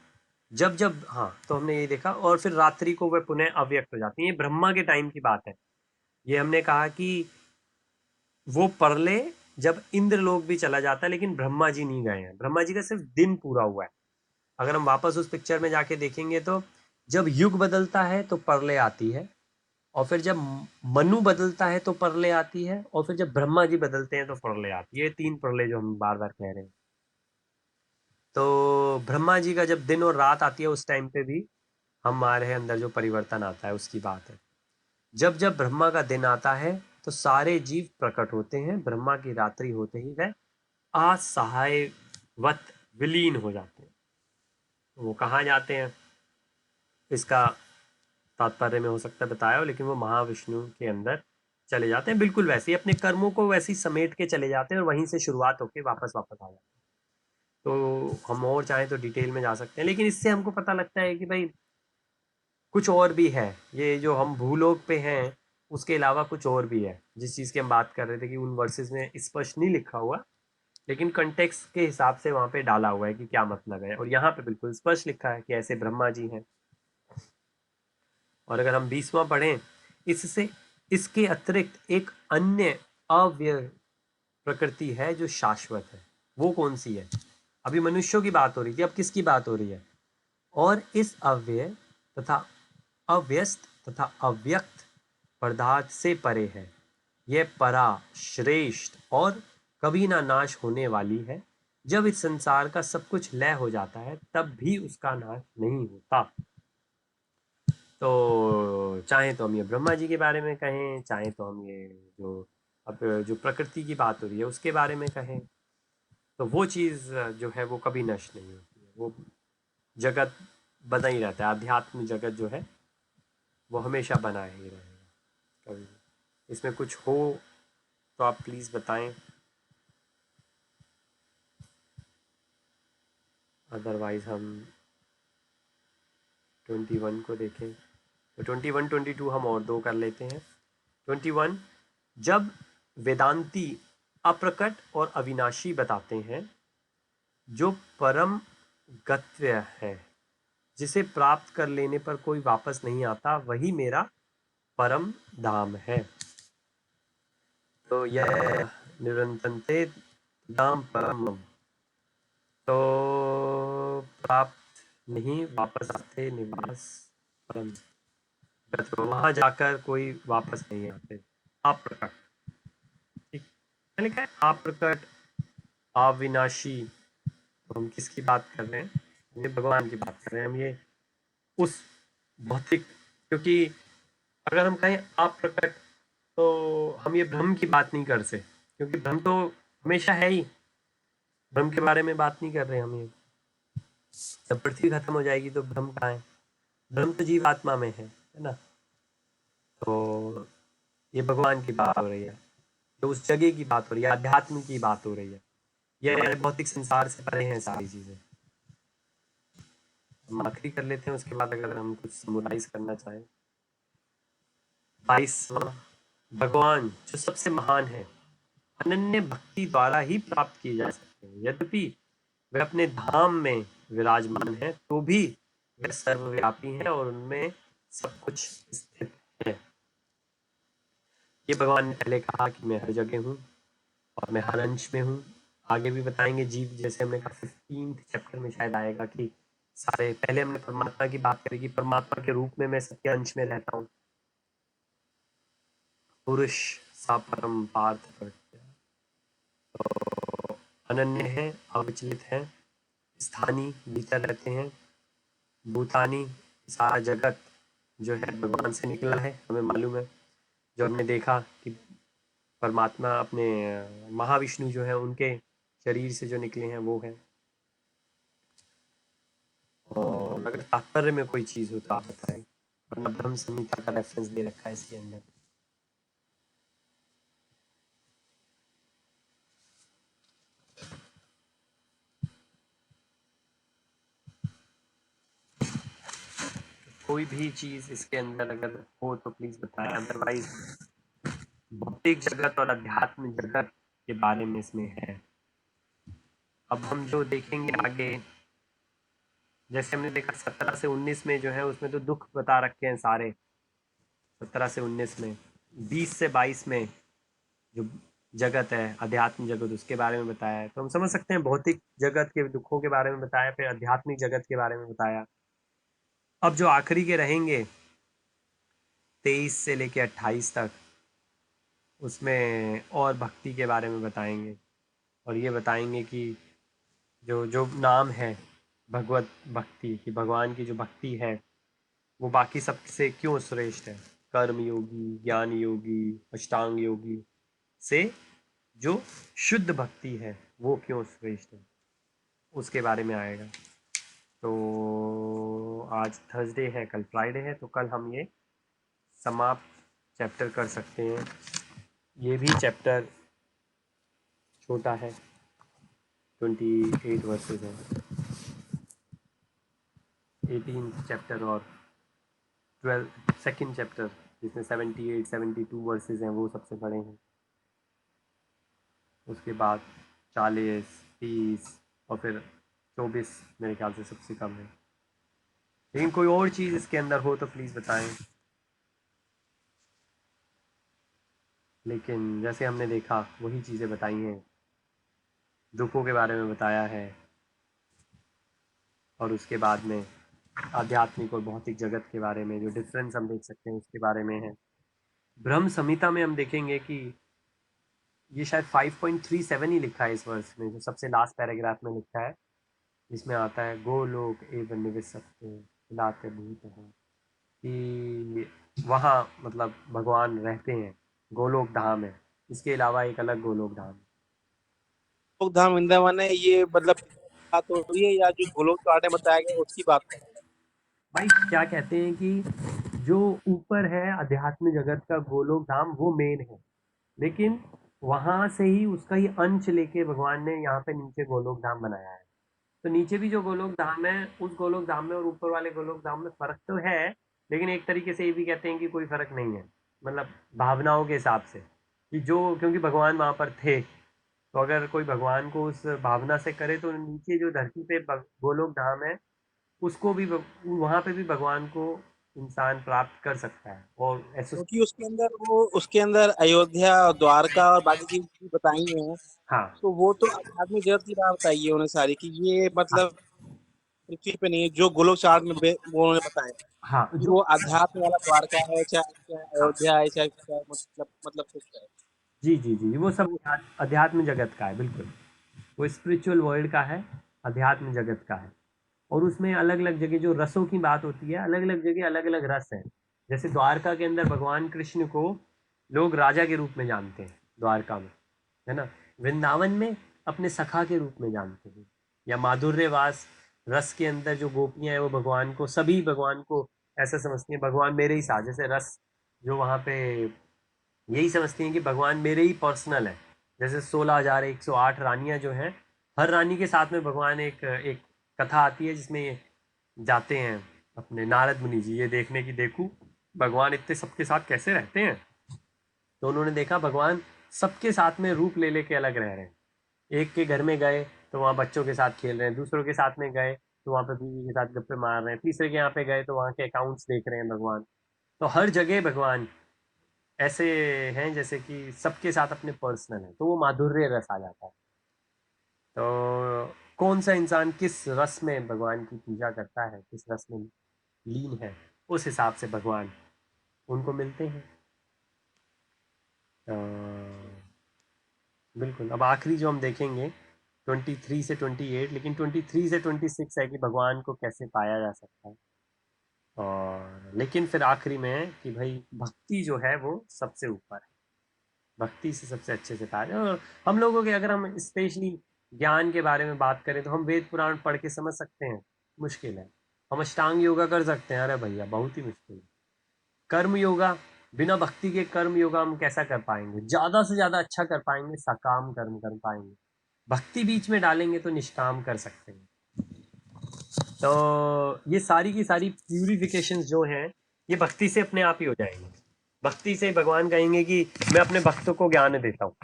जब जब, हाँ, तो हमने ये देखा, और फिर रात्रि को वह पुनः अव्यक्त हो जाती है। ये ब्रह्मा के टाइम की बात है। ये हमने कहा कि वो परले जब इंद्र लोग भी चला जाता है, लेकिन ब्रह्मा जी नहीं गए हैं, ब्रह्मा जी का सिर्फ दिन पूरा हुआ है। अगर हम वापस उस पिक्चर में जाके देखेंगे तो जब युग बदलता है तो परले आती है, और फिर जब मनु बदलता है तो परले आती है, और फिर जब ब्रह्मा जी बदलते हैं तो परले आती है। ये 3 परले जो हम बार बार कह रहे हैं। तो ब्रह्मा जी का जब दिन और रात आती है, उस टाइम पे भी हमारे अंदर जो परिवर्तन आता है उसकी बात है। जब जब ब्रह्मा का दिन आता है तो सारे जीव प्रकट होते हैं, ब्रह्मा की रात्रि होते ही वह असहायवत विलीन हो जाते हैं। वो कहाँ जाते हैं इसका तात्पर्य में हो सकता है बताया हो, लेकिन वो महाविष्णु के अंदर चले जाते हैं, बिल्कुल वैसे ही अपने कर्मों को वैसे ही समेट के चले जाते हैं, और वहीं से शुरुआत होके वापस वापस आ जाते हैं। तो हम और चाहें तो डिटेल में जा सकते हैं, लेकिन इससे हमको पता लगता है कि भाई कुछ और भी है। ये जो हम भूलोक पे हैं उसके अलावा कुछ और भी है, जिस चीज़ की हम बात कर रहे थे कि उन वर्सेस में स्पष्ट नहीं लिखा हुआ, लेकिन कंटेक्स्ट के हिसाब से वहां पे डाला हुआ है कि क्या मतलब है, और यहाँ पे बिल्कुल स्पष्ट लिखा है कि ऐसे ब्रह्मा जी हैं। और अगर हम 20वां पढ़ें, इससे इसके अतिरिक्त एक अन्य अव्यय प्रकृति है जो शाश्वत है। वो कौन सी है? अभी मनुष्यों की बात हो रही थी, अब किसकी बात हो रही है? और इस अव्यय तथा अव्यस्त तथा अव्यक्त पदार्थ से परे है। यह परा, श्रेष्ठ और कभी ना नाश होने वाली है। जब इस संसार का सब कुछ लय हो जाता है तब भी उसका नाश नहीं होता। तो चाहे तो हम ये ब्रह्मा जी के बारे में कहें, चाहे तो हम ये जो अब जो प्रकृति की बात हो रही है उसके बारे में कहें, तो वो चीज़ जो है वो कभी नष्ट नहीं होती है। वो जगत बना ही रहता है, आध्यात्म जगत जो है वो हमेशा बना ही रहेगा। कभी इसमें कुछ हो तो आप प्लीज़ बताएं, अदरवाइज हम 21 को देखें। तो 21, 22 हम और दो कर लेते हैं। 21, जब वेदांती अप्रकट और अविनाशी बताते हैं, जो परम गत्य है, जिसे प्राप्त कर लेने पर कोई वापस नहीं आता, वही मेरा परम धाम है। तो यह निरंतरते धाम परम, तो प्राप्त नहीं वापस आते निवास परम, तो वहां जाकर कोई वापस नहीं आते। अप्रकट, ठीक, मैंने कहा अप्रकट अविनाशी, तो हम किसकी बात कर रहे हैं? ये भगवान की बात कर रहे हैं हम। ये उस भौतिक, क्योंकि अगर हम कहें अप्रकट तो हम ये भ्रम की बात नहीं कर सकते, क्योंकि भ्रम तो हमेशा है ही, भ्रम के बारे में बात नहीं कर रहे हम। ये जब पृथ्वी खत्म हो जाएगी तो भ्रम कहाँ है? भ्रम तो जीवात्मा में है ना। तो ये भगवान की बात हो रही है, तो उस जगह की बात हो रही है, अध्यात्म की बात हो रही है। ये भौतिक संसार से परे हैं सारी चीजें। हम आखिरी कर लेते हैं, उसके बाद अगर हम कुछ समराइज करना चाहें। 22वां, भगवान जो सबसे महान है, अनन्य भक्ति द्वारा ही प्राप्त किए जा सकते हैं। यद्यपि वे अपने धाम में विराजमान हैं, तो भी वे सर्वव्यापी हैं और उनमें सब कुछ स्थित है। ये भगवान ने पहले कहा कि मैं हर जगह हूँ और मैं हर अंश में हूँ। आगे भी बताएंगे जीव, जैसे हमने कहा 15th चैप्टर में शायद आएगा कि सारे, पहले हमने परमात्मा की बात करी कि परमात्मा के रूप में मैं सबके अंश में रहता हूँ। पुरुष सा परम पार्थ प्रज्ञा, तो अनन्य है, अविचलित है, स्थानीय भीतर रहते हैं, भूतानी सारा जगत जो है भगवान से निकला है, हमें मालूम है। जो हमने देखा कि परमात्मा अपने महाविष्णु जो है उनके शरीर से जो निकले हैं वो है। और अगर तात्पर्य में कोई चीज़ हो तो आप बताएं, वरना ब्रह्म संहिता का रेफरेंस दे रखा है इसके अंदर। कोई भी चीज़ इसके अंदर अगर हो तो प्लीज़ बताएं, अदरवाइज भौतिक जगत और अध्यात्म जगत के बारे में इसमें है। अब हम जो देखेंगे आगे, जैसे हमने देखा 17 से 19 में जो है उसमें तो दुख बता रखे हैं सारे, 17 से 19 में। 20 से 22 में जो जगत है, अध्यात्म जगत, उसके बारे में बताया है। तो हम समझ सकते हैं भौतिक जगत के दुखों के बारे में बताया, फिर आध्यात्मिक जगत के बारे में बताया। अब जो आखिरी के रहेंगे 23 से लेके 28 तक, उसमें और भक्ति के बारे में बताएंगे और ये बताएंगे कि जो जो नाम है भगवत भक्ति की, भगवान की जो भक्ति है वो बाकी सबसे क्यों श्रेष्ठ है। कर्म योगी, ज्ञान योगी, अष्टांग योगी से जो शुद्ध भक्ति है वो क्यों श्रेष्ठ है, उसके बारे में आएगा। तो आज थर्सडे है, कल फ्राइडे है, तो कल हम ये समाप्त चैप्टर कर सकते हैं। ये भी चैप्टर छोटा है, 28 वर्सेस है। 18 चैप्टर और 12 सेकेंड चैप्टर जिसमें 78 72 वर्सेस हैं वो सबसे बड़े हैं। उसके बाद 40 30 और फिर 24 मेरे ख्याल से सबसे कम है। लेकिन कोई और चीज़ इसके अंदर हो तो प्लीज़ बताएं। लेकिन जैसे हमने देखा वही चीज़ें बताई हैं, दुखों के बारे में बताया है और उसके बाद में आध्यात्मिक और भौतिक जगत के बारे में जो डिफरेंस हम देख सकते हैं उसके बारे में है। ब्रह्म संहिता में हम देखेंगे कि ये शायद 5.37 ही लिखा है इस वर्ष में, जो सबसे लास्ट पैराग्राफ में लिखा है, जिसमें आता है गोलोक एवं निविशते खिलाते भूत हैं, कि वहाँ मतलब भगवान रहते हैं, गोलोक धाम है। इसके अलावा एक अलग गोलोक धाम है। लोक धाम वृंदावन है, ये मतलब बात हो रही है या जो गोलोक कांड में बताया गया उसकी बात कर रहे हैं? भाई क्या कहते हैं कि जो ऊपर है अध्यात्म जगत का गोलोक धाम वो मेन है, लेकिन वहां से ही उसका ही अंश लेके भगवान ने यहाँ पे नीचे गोलोक धाम बनाया है। तो नीचे भी जो गोलोक धाम है, उस गोलोक धाम में और ऊपर वाले गोलोक धाम में फर्क तो है, लेकिन एक तरीके से ये भी कहते हैं कि कोई फर्क नहीं है, मतलब भावनाओं के हिसाब से, कि जो क्योंकि भगवान वहां पर थे, तो अगर कोई भगवान को उस भावना से करे तो नीचे जो धरती पे गोलोक धाम है उसको भी वहां पे भी भगवान को इंसान प्राप्त कर सकता है। और ऐसे, क्योंकि उसके अंदर अयोध्या और द्वारका और बाकी चीज भी बताई हैं, हाँ तो वो तो आध्यात्मिक जगत की बात बताई है उन्होंने सारी, कि ये मतलब पृथ्वी पे नहीं है जो गोलोक चार्ट में वो उन्होंने बताया, हाँ कि जो, वो अध्यात्म वाला द्वारका है, चाहे चाहे हाँ अयोध्या है, चाहे मतलब कुछ है। जी जी जी, वो सब तो अध्यात्म जगत का है, बिल्कुल वो स्पिरिचुअल वर्ल्ड का है, अध्यात्म जगत का है। और उसमें अलग अलग जगह जो रसों की बात होती है, अलग अलग जगह अलग अलग रस हैं। जैसे द्वारका के अंदर भगवान कृष्ण को लोग राजा के रूप में जानते हैं, द्वारका में, है ना। वृंदावन में अपने सखा के रूप में जानते हैं। या माधुर्यवास रस के अंदर जो गोपियां हैं वो भगवान को, सभी भगवान को ऐसा समझती हैं भगवान मेरे ही साथ, जैसे रस जो वहाँ पे यही समझती हैं कि भगवान मेरे ही पर्सनल है। जैसे 16,108 रानियां जो हैं, हर रानी के साथ में भगवान एक एक कथा आती है जिसमें ये जाते हैं अपने नारद मुनि जी ये देखने की, देखूं भगवान इतने सबके साथ कैसे रहते हैं। तो उन्होंने देखा भगवान सबके साथ में रूप ले लेके अलग रह रहे हैं। एक के घर में गए तो वहाँ बच्चों के साथ खेल रहे हैं, दूसरों के साथ में गए तो वहाँ पे बीवी के साथ गप्पे मार रहे हैं, तीसरे के यहाँ पे गए तो वहाँ के अकाउंट्स देख रहे हैं भगवान। तो हर जगह भगवान ऐसे हैं जैसे कि सबके साथ अपने पर्सनल है, तो वो माधुर्य रस आ जाता है। तो कौन सा इंसान किस रस में भगवान की पूजा करता है, किस रस में लीन है, उस हिसाब से भगवान उनको मिलते हैं। अ, बिल्कुल। अब आखिरी जो हम देखेंगे 23 से 28, लेकिन 23 से 26 है कि भगवान को कैसे पाया जा सकता है। और लेकिन फिर आखिरी में है कि भाई भक्ति जो है वो सबसे ऊपर है, भक्ति से सबसे अच्छे से पाया जाए। और हम लोगों के, अगर हम स्पेशली ज्ञान के बारे में बात करें तो हम वेद पुराण पढ़ के समझ सकते हैं, मुश्किल है। हम अष्टांग योगा कर सकते हैं, अरे भैया बहुत ही मुश्किल है। कर्म योगा, बिना भक्ति के कर्म योगा हम कैसा कर पाएंगे? ज्यादा से ज्यादा अच्छा कर पाएंगे सकाम कर्म कर पाएंगे, भक्ति बीच में डालेंगे तो निष्काम कर सकते हैं। तो ये सारी की सारी प्यूरिफिकेशन जो हैं ये भक्ति से अपने आप ही हो जाएंगे। भक्ति से भगवान कहेंगे कि मैं अपने भक्तों को ज्ञान देता हूँ,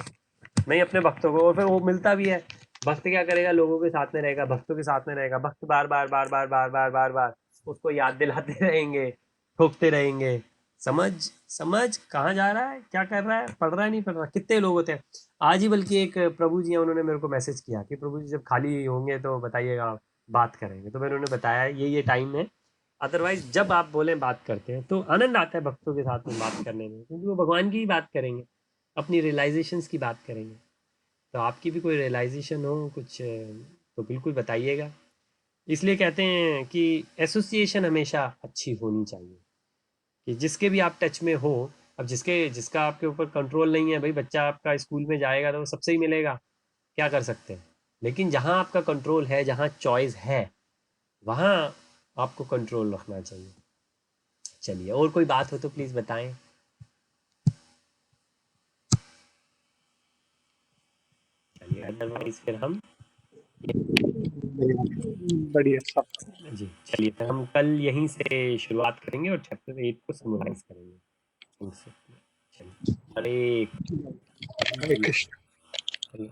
मैं अपने भक्तों को, और फिर वो मिलता भी है। भक्त क्या करेगा? लोगों के साथ में रहेगा, भक्तों के साथ में रहेगा, भक्त बार बार बार बार बार बार बार बार उसको याद दिलाते रहेंगे, ठोकते रहेंगे। समझ समझ कहाँ जा रहा है, क्या कर रहा है, पढ़ रहा है नहीं पढ़ रहा। कितने लोग होते हैं आज ही, बल्कि एक प्रभु जी हैं, उन्होंने मेरे को मैसेज किया कि प्रभु जी जब खाली होंगे तो बताइएगा, बात करेंगे। तो मैंने उन्हें बताया ये टाइम है, अदरवाइज जब आप बोले बात करते हैं तो आनंद आता है भक्तों के साथ में बात करने में, क्योंकि वो भगवान की ही बात करेंगे, अपनी रियलाइजेशंस की बात करेंगे। तो आपकी भी कोई रियलाइजेशन हो कुछ तो बिल्कुल बताइएगा। इसलिए कहते हैं कि एसोसिएशन हमेशा अच्छी होनी चाहिए, कि जिसके भी आप टच में हो। अब जिसका आपके ऊपर कंट्रोल नहीं है, भाई बच्चा आपका स्कूल में जाएगा तो वो सबसे ही मिलेगा, क्या कर सकते हैं। लेकिन जहाँ आपका कंट्रोल है, जहाँ चॉइस है, वहाँ आपको कंट्रोल रखना चाहिए। चलिए, और कोई बात हो तो प्लीज़ बताएं। चलिए, अदरवाइज फिर हम बढ़िया सब। जी चलिए, फिर हम कल यहीं से शुरुआत करेंगे और चैप्टर 8 को समराइज करेंगे। चलिए, हरे हरे कृष्ण। हरे